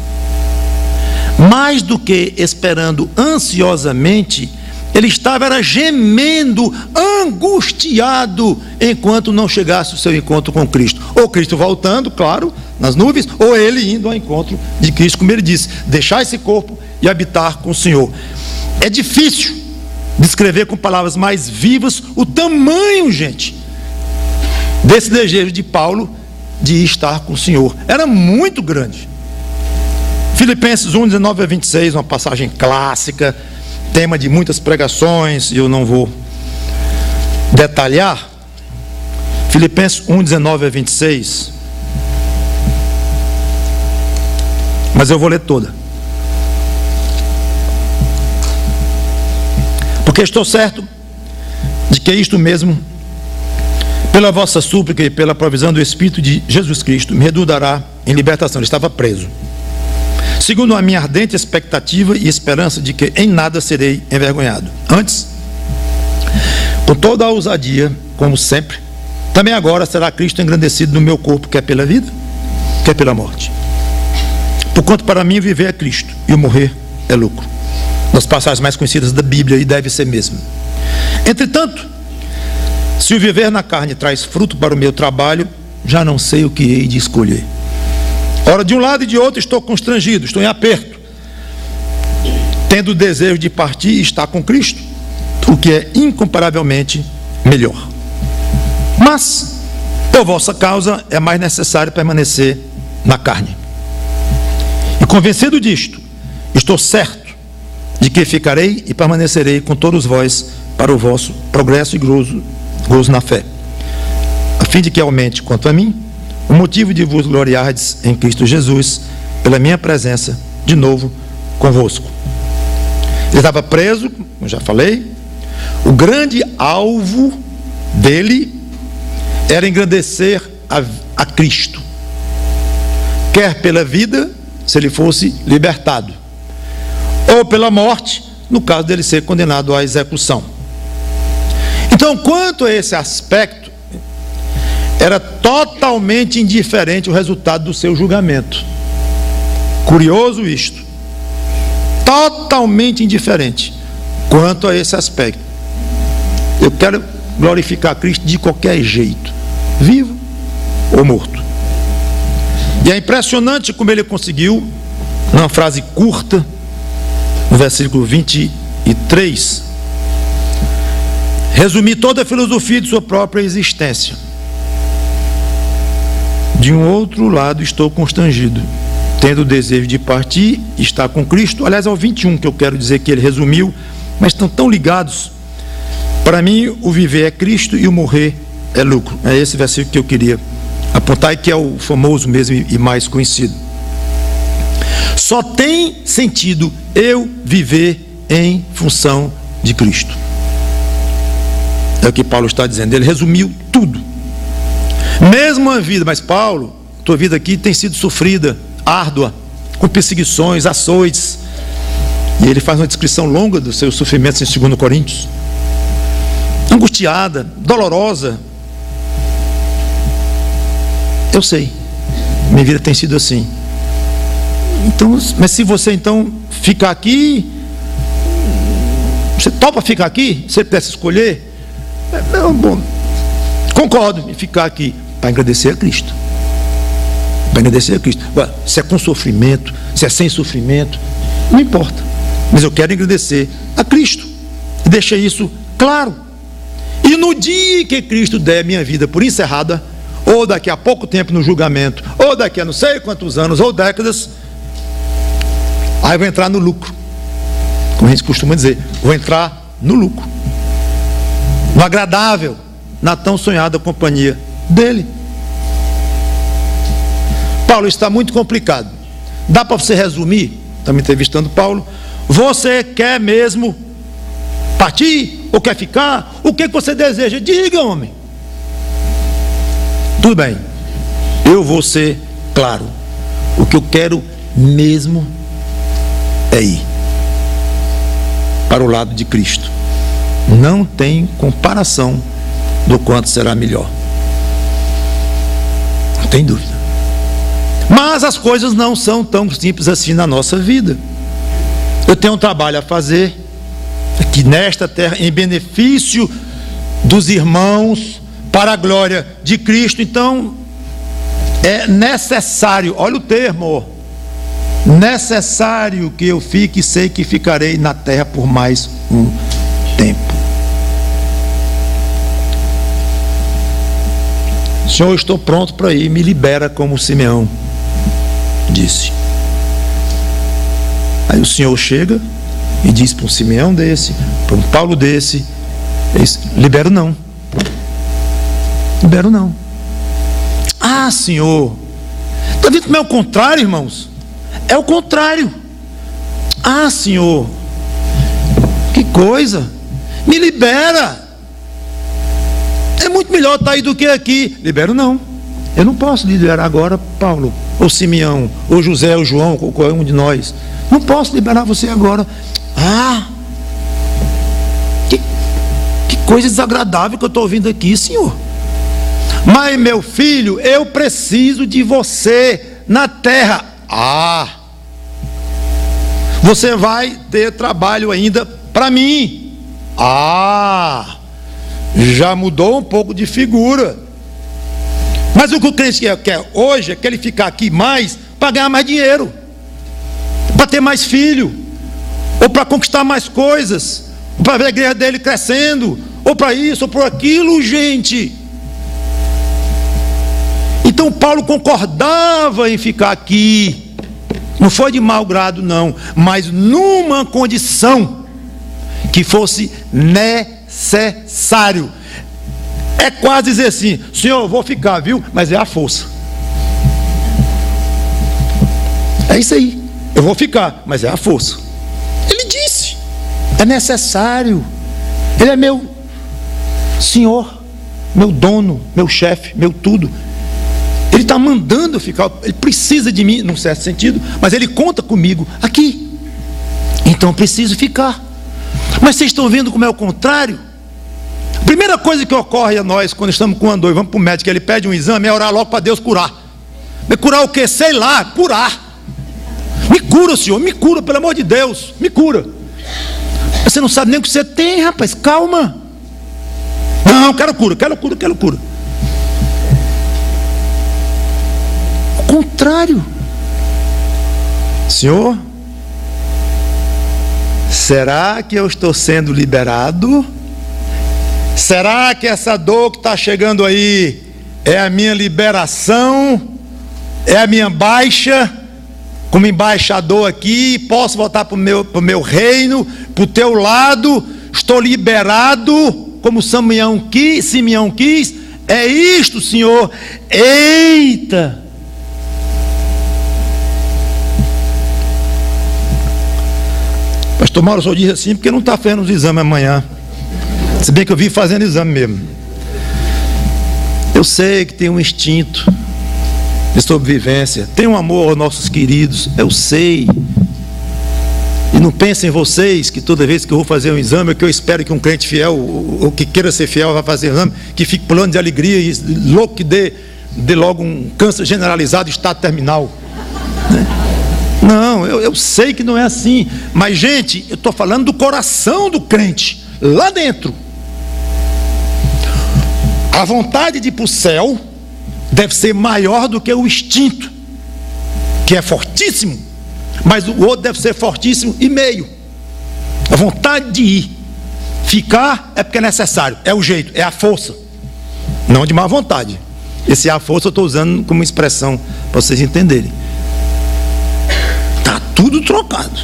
mais do que esperando ansiosamente, ele estava gemendo, angustiado, enquanto não chegasse o seu encontro com Cristo. Ou Cristo voltando, claro, nas nuvens, ou ele indo ao encontro de Cristo, como ele disse, deixar esse corpo e habitar com o Senhor. É difícil descrever com palavras mais vivas o tamanho, gente, desse desejo de Paulo de estar com o Senhor. Era muito grande. Filipenses 1, 19 a 26, uma passagem clássica, tema de muitas pregações, eu não vou detalhar. Filipenses 1, 19 a 26, mas eu vou ler toda, porque estou certo de que isto mesmo, pela vossa súplica e pela provisão do Espírito de Jesus Cristo, me redundará em libertação. Ele estava preso, segundo a minha ardente expectativa e esperança de que em nada serei envergonhado. Antes, com toda a ousadia, como sempre, também agora será Cristo engrandecido no meu corpo, quer pela vida, quer pela morte. Porquanto para mim viver é Cristo e o morrer é lucro. Das passagens mais conhecidas da Bíblia, e deve ser mesmo. Entretanto, se o viver na carne traz fruto para o meu trabalho, já não sei o que hei de escolher. Ora, de um lado e de outro estou constrangido, estou em aperto, tendo o desejo de partir e estar com Cristo, o que é incomparavelmente melhor. Mas, por vossa causa, é mais necessário permanecer na carne. E convencido disto, estou certo de que ficarei e permanecerei com todos vós para o vosso progresso e gozo na fé, a fim de que aumente quanto a mim o motivo de vos gloriardes em Cristo Jesus, pela minha presença de novo convosco. Ele estava preso, como já falei. O grande alvo dele era engrandecer a Cristo, quer pela vida, se ele fosse libertado, ou pela morte, no caso dele ser condenado à execução. Então, quanto a esse aspecto, era totalmente indiferente o resultado do seu julgamento. Curioso isto. Totalmente indiferente quanto a esse aspecto. Eu quero glorificar Cristo de qualquer jeito, vivo ou morto. E é impressionante como ele conseguiu, numa frase curta, no versículo 23, resumir toda a filosofia de sua própria existência. De um outro lado, estou constrangido, tendo o desejo de partir e estar com Cristo. Aliás, é o 21 que eu quero dizer que ele resumiu, mas estão tão ligados. Para mim, o viver é Cristo e o morrer é lucro. É esse versículo que eu queria apontar e que é o famoso mesmo e mais conhecido. Só tem sentido eu viver em função de Cristo. É o que Paulo está dizendo. Ele resumiu tudo. Mesmo a vida, mas Paulo, tua vida aqui tem sido sofrida, árdua, com perseguições, açoites. E ele faz uma descrição longa dos seus sofrimentos em 2 Coríntios. Angustiada, dolorosa. Eu sei, minha vida tem sido assim. Então, mas se você então ficar aqui, você topa ficar aqui? Se você pudesse escolher, bom, concordo em ficar aqui para agradecer a Cristo. Para agradecer a Cristo. Agora, se é com sofrimento, se é sem sofrimento, não importa. Mas eu quero agradecer a Cristo. Deixa isso claro. E no dia que Cristo der minha vida por encerrada, ou daqui a pouco tempo no julgamento, ou daqui a não sei quantos anos ou décadas, aí eu vou entrar no lucro. Como a gente costuma dizer, vou entrar no lucro, no agradável, na tão sonhada companhia dele. Paulo, está muito complicado. Dá para você resumir? Estamos entrevistando Paulo. Você quer mesmo partir? Ou quer ficar? O que você deseja? Diga, homem. Tudo bem, eu vou ser claro. O que eu quero mesmo é ir para o lado de Cristo. Não tem comparação do quanto será melhor. Não tem dúvida. Mas as coisas não são tão simples assim na nossa vida. Eu tenho um trabalho a fazer aqui nesta terra, em benefício dos irmãos, para a glória de Cristo. Então é necessário, olha o termo, necessário que eu fique e sei que ficarei na terra por mais um tempo. Senhor, eu estou pronto para ir, me libera, como Simeão disse. Aí o Senhor chega e diz para um Simeão desse, para um Paulo desse, libero não. Libero não. Ah, Senhor, está vendo como é o contrário, irmãos? É o contrário. Ah, Senhor, que coisa, me libera. É muito melhor estar aí do que aqui. Libero não. Eu não posso liberar agora Paulo, ou Simeão, ou José, ou João, ou qualquer um de nós. Não posso liberar você agora. Ah, que coisa desagradável que eu estou ouvindo aqui, Senhor. Mas, meu filho, eu preciso de você na terra. Ah, você vai ter trabalho ainda para mim. Ah, já mudou um pouco de figura. Mas o que o crente quer hoje é que ele ficar aqui mais para ganhar mais dinheiro, para ter mais filho, ou para conquistar mais coisas, para ver a igreja dele crescendo, ou para isso, ou para aquilo, gente. Então Paulo concordava em ficar aqui, não foi de mau grado não, mas numa condição que fosse necessário. É quase dizer assim: Senhor, eu vou ficar, viu? Mas é a força. É isso aí, eu vou ficar, mas é a força. Ele disse, é necessário. Ele é meu Senhor, meu dono, meu chefe, meu tudo. Ele está mandando eu ficar, ele precisa de mim, num certo sentido, mas ele conta comigo aqui. Então eu preciso ficar. Mas vocês estão vendo como é o contrário? A primeira coisa que ocorre a nós, quando estamos com uma dor e vamos para o médico, ele pede um exame, é orar logo para Deus curar. Mas curar o quê? Sei lá, curar. Me cura, Senhor, me cura, pelo amor de Deus, me cura. Você não sabe nem o que você tem, rapaz, calma. Não, quero cura. O contrário. Senhor, será que eu estou sendo liberado? Será que essa dor que está chegando aí é a minha liberação? É a minha baixa? Como embaixador aqui, posso voltar para o meu reino, para o teu lado, estou liberado, como Simeão quis, é isto, Senhor. Eita! Pastor Mauro só diz assim porque não está fazendo os exames amanhã, se bem que eu vi fazendo exame mesmo. Eu sei que tem um instinto de sobrevivência, tem um amor aos nossos queridos, eu sei. E não pensem vocês que toda vez que eu vou fazer um exame, que eu espero que um crente fiel, ou que queira ser fiel, vai fazer um exame, que fique pulando de alegria e louco que dê logo um câncer generalizado, estado terminal. Não, eu sei que não é assim. Mas, gente, eu estou falando do coração do crente, lá dentro. A vontade de ir para o céu deve ser maior do que o instinto, que é fortíssimo, mas o outro deve ser fortíssimo e meio. A vontade de ir, ficar é porque é necessário, é o jeito, é a força, não de má vontade. Esse a força eu estou usando como expressão para vocês entenderem. Está tudo trocado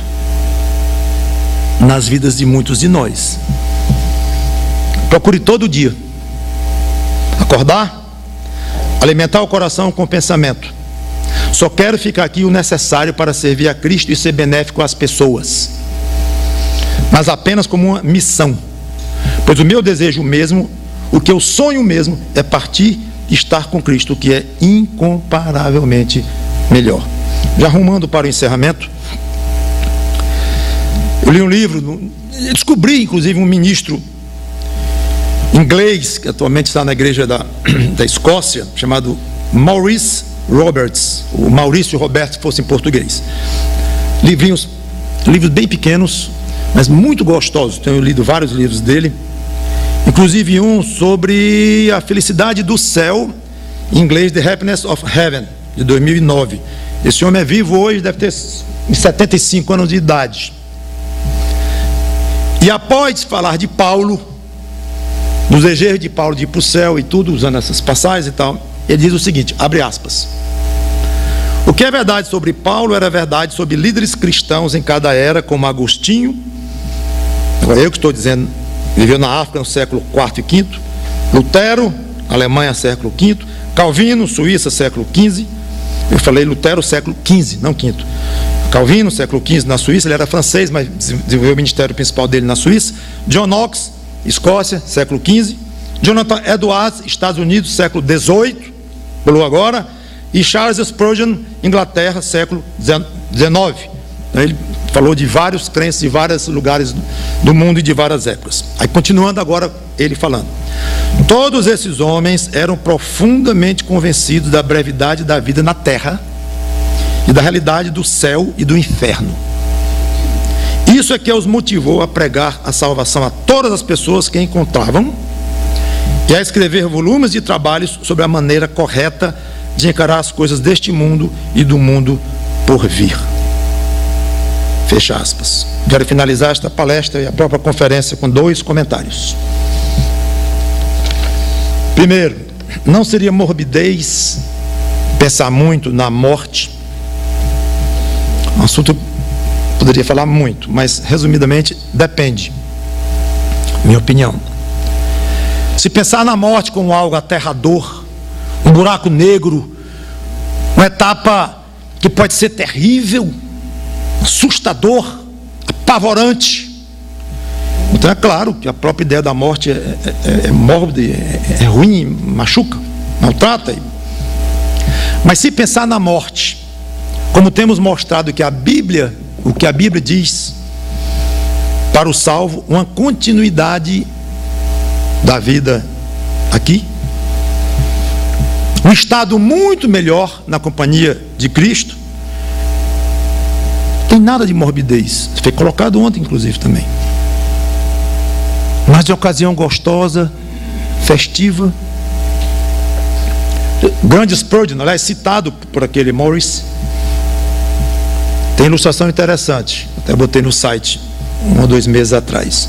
nas vidas de muitos de nós. Procure todo dia acordar, alimentar o coração com pensamento: só quero ficar aqui o necessário para servir a Cristo e ser benéfico às pessoas, mas apenas como uma missão, pois o meu desejo mesmo, o que eu sonho mesmo, é partir e estar com Cristo, o que é incomparavelmente melhor. Já arrumando para o encerramento, eu li um livro, descobri inclusive um ministro inglês, que atualmente está na igreja da Escócia, chamado Maurice Roberts, o Maurício Roberto, se fosse em português. Livros bem pequenos, mas muito gostosos. Tenho lido vários livros dele, inclusive um sobre a felicidade do céu, em inglês, The Happiness of Heaven, de 2009. Esse homem é vivo hoje, deve ter 75 anos de idade. E após falar de Paulo, dos desejos de Paulo de ir para o céu e tudo, usando essas passagens e tal, ele diz o seguinte, abre aspas: o que é verdade sobre Paulo era verdade sobre líderes cristãos em cada era, como Agostinho, agora eu que estou dizendo, viveu na África no século IV e V, Lutero, Alemanha, século V, Calvino, Suíça, século XV, eu falei Lutero, século XV, não V. Calvino, século XV, na Suíça, ele era francês, mas desenvolveu o ministério principal dele na Suíça. John Knox, Escócia, século XV. Jonathan Edwards, Estados Unidos, século XVIII, falou agora. E Charles Spurgeon, Inglaterra, século XIX. Ele falou de vários crentes de vários lugares do mundo e de várias épocas. Aí continuando agora, ele falando: todos esses homens eram profundamente convencidos da brevidade da vida na terra e da realidade do céu e do inferno. Isso é que os motivou a pregar a salvação a todas as pessoas que encontravam e a escrever volumes de trabalhos sobre a maneira correta de encarar as coisas deste mundo e do mundo por vir. Fecha aspas. Quero finalizar esta palestra e a própria conferência com 2 comentários. Primeiro, não seria morbidez pensar muito na morte? Um assunto que eu poderia falar muito, mas resumidamente depende. Minha opinião. Se pensar na morte como algo aterrador, um buraco negro, uma etapa que pode ser terrível, assustador, apavorante, então é claro que a própria ideia da morte é mórbida, é ruim, machuca, maltrata. Mas se pensar na morte, como temos mostrado que o que a Bíblia diz para o salvo, uma continuidade da vida aqui, um estado muito melhor na companhia de Cristo, não tem nada de morbidez. Foi colocado ontem inclusive também, mas de ocasião gostosa, festiva. Grande Spurgeon, aliás, citado por aquele Morris, tem ilustração interessante, até botei no site 1 ou 2 meses atrás.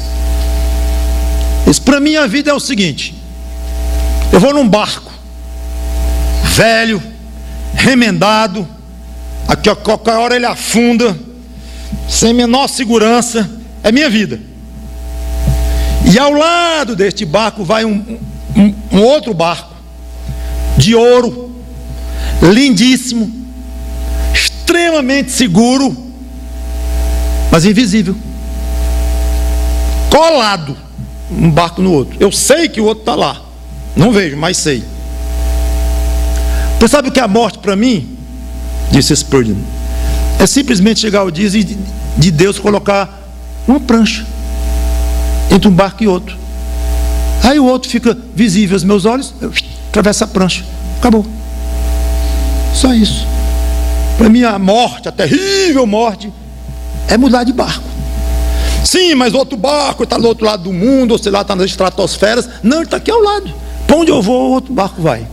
Isso para mim a vida é o seguinte: eu vou num barco velho, remendado, aqui a qualquer hora ele afunda, sem menor segurança. É minha vida. E ao lado deste barco vai um outro barco de ouro, lindíssimo, extremamente seguro, mas invisível, colado um barco no outro. Eu sei que o outro está lá, não vejo, mas sei. Você sabe o que é a morte para mim? Disse Spurgeon. É simplesmente chegar ao dia de Deus colocar uma prancha entre um barco e outro. Aí o outro fica visível aos meus olhos, eu atravesso a prancha, acabou. Só isso. Para mim a morte, a terrível morte, é mudar de barco. Sim, mas outro barco está do outro lado do mundo, ou sei lá, está nas estratosferas. Não, ele está aqui ao lado. Para onde eu vou, outro barco vai.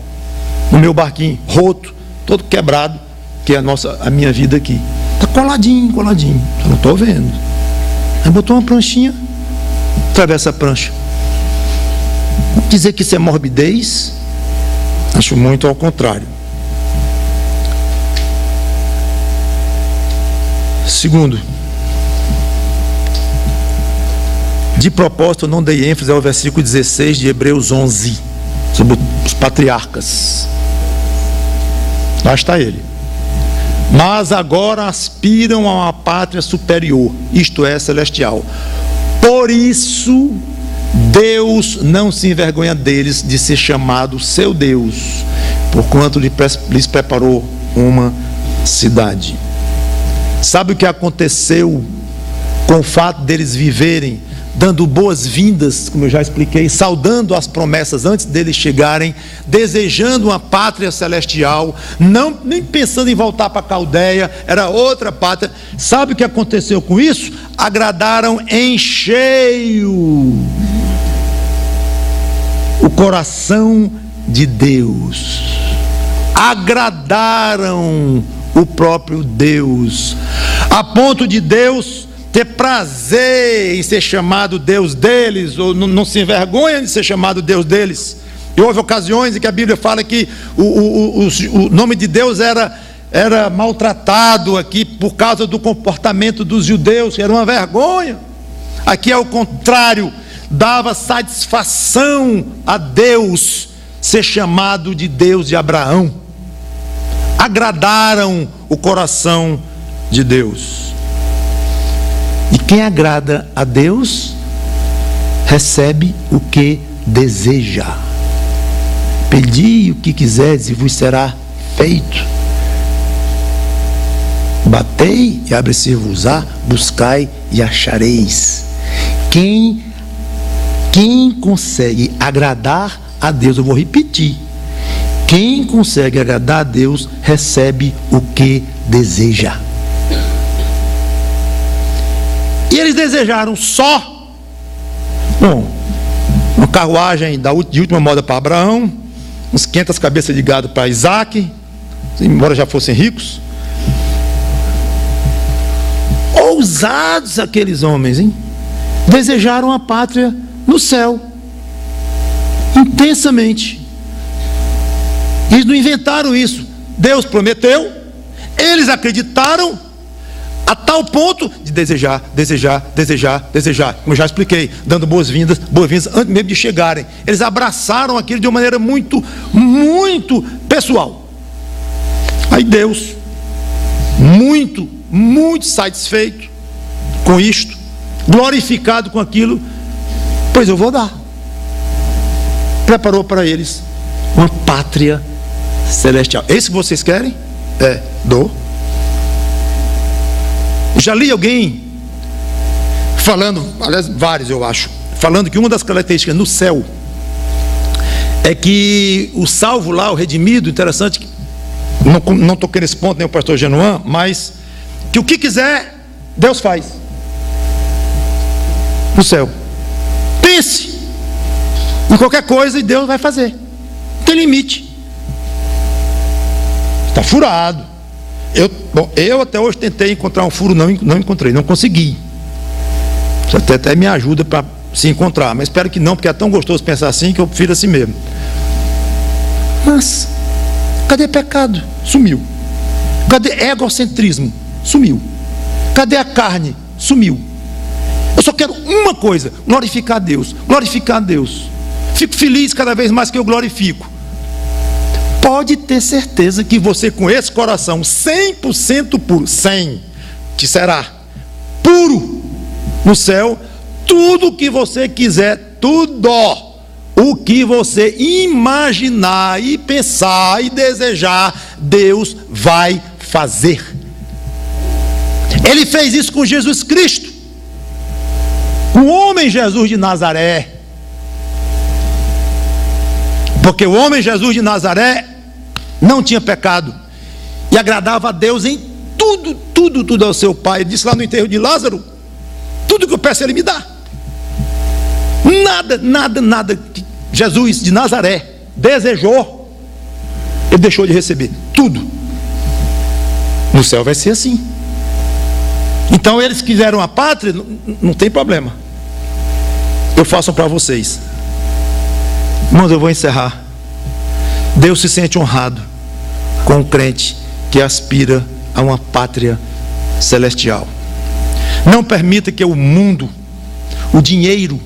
O meu barquinho roto, todo quebrado, que é a minha vida aqui. Está coladinho, coladinho. Eu não estou vendo. Aí botou uma pranchinha, atravessa a prancha. Dizer que isso é morbidez, acho muito ao contrário. Segundo, de propósito eu não dei ênfase ao versículo 16 de Hebreus 11, sobre os patriarcas. Lá está ele. Mas agora aspiram a uma pátria superior, isto é, celestial. Por isso, Deus não se envergonha deles de ser chamado seu Deus, porquanto lhes preparou uma cidade. Sabe o que aconteceu com o fato deles viverem dando boas-vindas, como eu já expliquei, saudando as promessas antes deles chegarem, desejando uma pátria celestial, nem pensando em voltar para a Caldeia, era outra pátria. Sabe o que aconteceu com isso? Agradaram em cheio o coração de Deus, agradaram o próprio Deus, a ponto de Deus ter prazer em ser chamado Deus deles, ou não se envergonha de ser chamado Deus deles. E houve ocasiões em que a Bíblia fala que o nome de Deus era maltratado aqui por causa do comportamento dos judeus, que era uma vergonha. Aqui é o contrário, dava satisfação a Deus ser chamado de Deus de Abraão. Agradaram o coração de Deus. E quem agrada a Deus recebe o que deseja. Pedi o que quiserdes e vos será feito. Batei e abre-se-vos-á, buscai e achareis. Quem consegue agradar a Deus, eu vou repetir, quem consegue agradar a Deus recebe o que deseja. E eles desejaram só uma carruagem de última moda para Abraão, uns 500 cabeças de gado para Isaac, embora já fossem ricos. Ousados aqueles homens, hein? Desejaram a pátria no céu, intensamente. Eles não inventaram isso, Deus prometeu, eles acreditaram, a tal ponto de desejar, como eu já expliquei, dando boas-vindas antes mesmo de chegarem. Eles abraçaram aquilo de uma maneira muito, muito pessoal. Aí Deus, muito, muito satisfeito com isto, glorificado com aquilo, pois eu vou dar. Preparou para eles uma pátria celestial. Esse que vocês querem? Dou. Já li alguém falando, aliás, vários eu acho, falando que uma das características no céu é que o salvo lá, o redimido, interessante, não toquei nesse ponto, nem o pastor Genoan, mas que o que quiser, Deus faz no céu. Pense em qualquer coisa e Deus vai fazer, não tem limite. Está furado. Eu até hoje tentei encontrar um furo, não encontrei, não consegui. Isso até me ajuda para se encontrar, mas espero que não, porque é tão gostoso pensar assim que eu prefiro assim mesmo. Mas cadê pecado? Sumiu. Cadê egocentrismo? Sumiu. Cadê a carne? Sumiu. Eu só quero uma coisa: glorificar a Deus. Glorificar a Deus. Fico feliz cada vez mais que eu glorifico. Pode ter certeza que você, com esse coração 100% puro, 100, que será puro no céu, tudo que você quiser, tudo o que você imaginar e pensar e desejar, Deus vai fazer. Ele fez isso com Jesus Cristo, com o homem Jesus de Nazaré, porque o homem Jesus de Nazaré não tinha pecado e agradava a Deus em tudo ao seu Pai. Ele disse lá no enterro de Lázaro: tudo que eu peço Ele me dá. Nada que Jesus de Nazaré desejou, Ele deixou de receber. Tudo. No céu vai ser assim. Então eles quiseram a pátria, não tem problema, eu faço para vocês. Irmãos, eu vou encerrar. Deus se sente honrado com o crente que aspira a uma pátria celestial. Não permita que o mundo, o dinheiro,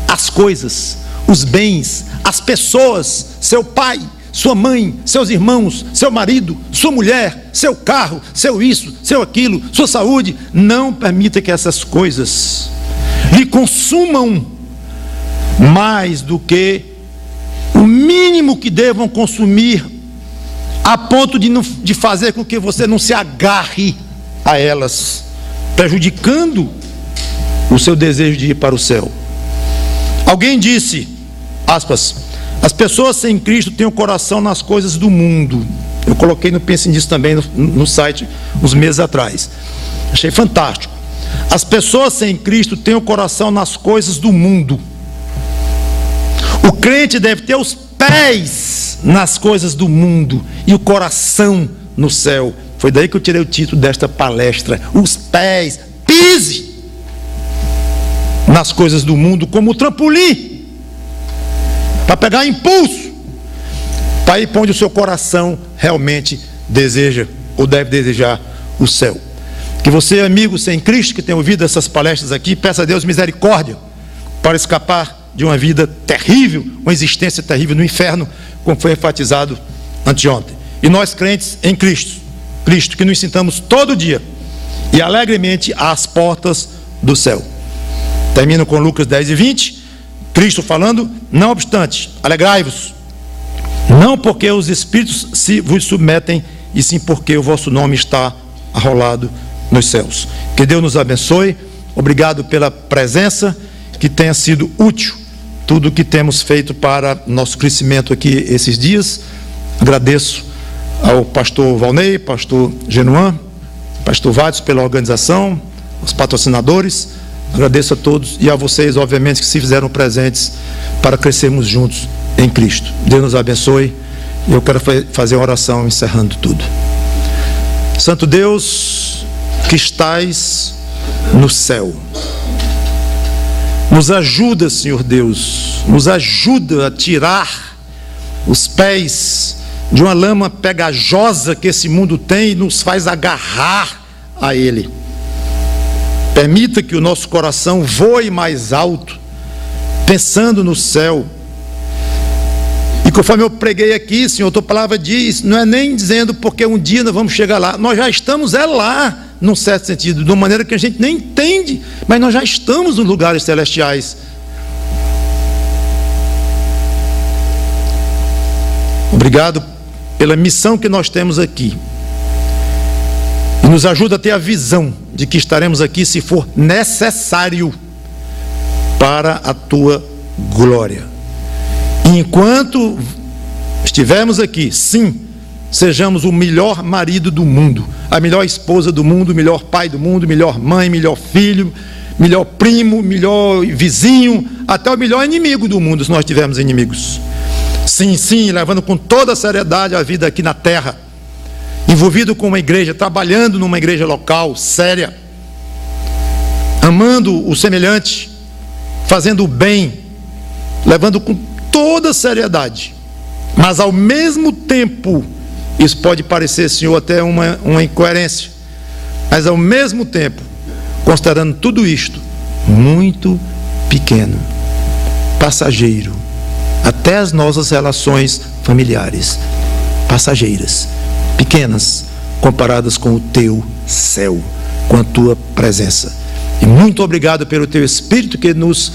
as coisas, os bens, as pessoas, seu pai, sua mãe, seus irmãos, seu marido, sua mulher, seu carro, seu isso, seu aquilo, sua saúde, não permita que essas coisas lhe consumam mais do que o mínimo que devam consumir, a ponto de fazer com que você não se agarre a elas, prejudicando o seu desejo de ir para o céu. Alguém disse, aspas, as pessoas sem Cristo têm o coração nas coisas do mundo. Eu coloquei no Pense Nisso também no site uns meses atrás. Achei fantástico. As pessoas sem Cristo têm o coração nas coisas do mundo. O crente deve ter os pés nas coisas do mundo e o coração no céu. Foi daí que eu tirei o título desta palestra. Os pés, pise nas coisas do mundo como trampolim, para pegar impulso, para ir para onde o seu coração realmente deseja ou deve desejar o céu. Que você, amigo sem Cristo, que tem ouvido essas palestras aqui, peça a Deus misericórdia para escapar de uma vida terrível, uma existência terrível no inferno, como foi enfatizado anteontem. E nós crentes em Cristo, que nos sintamos todo dia e alegremente às portas do céu. Termino com Lucas 10:20, Cristo falando: não obstante, alegrai-vos, não porque os espíritos se vos submetem, e sim porque o vosso nome está arrolado nos céus. Que Deus nos abençoe. Obrigado pela presença, que tenha sido útil tudo o que temos feito para nosso crescimento aqui esses dias. Agradeço ao pastor Valnei, pastor Genuan, pastor Vádios pela organização, aos patrocinadores. Agradeço a todos e a vocês, obviamente, que se fizeram presentes para crescermos juntos em Cristo. Deus nos abençoe. Eu quero fazer uma oração encerrando tudo. Santo Deus, que estais no céu, nos ajuda, Senhor Deus, nos ajuda a tirar os pés de uma lama pegajosa que esse mundo tem e nos faz agarrar a ele. Permita que o nosso coração voe mais alto, pensando no céu. E conforme eu preguei aqui, Senhor, a tua palavra diz, não é nem dizendo porque um dia nós vamos chegar lá, nós já estamos lá, num certo sentido, de uma maneira que a gente nem entende, mas nós já estamos nos lugares celestiais. Obrigado pela missão que nós temos aqui. E nos ajuda a ter a visão de que estaremos aqui se for necessário para a tua glória. E enquanto estivermos aqui, sim, sejamos o melhor marido do mundo, a melhor esposa do mundo, o melhor pai do mundo, melhor mãe, melhor filho, melhor primo, melhor vizinho, até o melhor inimigo do mundo, se nós tivermos inimigos. Sim, levando com toda a seriedade a vida aqui na terra, envolvido com uma igreja, trabalhando numa igreja local, séria, amando o semelhante, fazendo o bem, levando com toda seriedade, mas ao mesmo tempo, isso pode parecer, Senhor, até uma incoerência, mas ao mesmo tempo, considerando tudo isto muito pequeno, passageiro, até as nossas relações familiares, passageiras, pequenas, comparadas com o teu céu, com a tua presença. E muito obrigado pelo teu Espírito que nos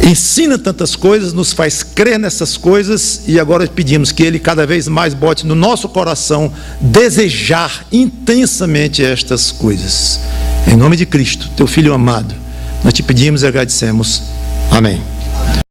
ensina tantas coisas, nos faz crer nessas coisas, e agora pedimos que Ele cada vez mais bote no nosso coração desejar intensamente estas coisas. Em nome de Cristo, teu Filho amado, nós te pedimos e agradecemos. Amém.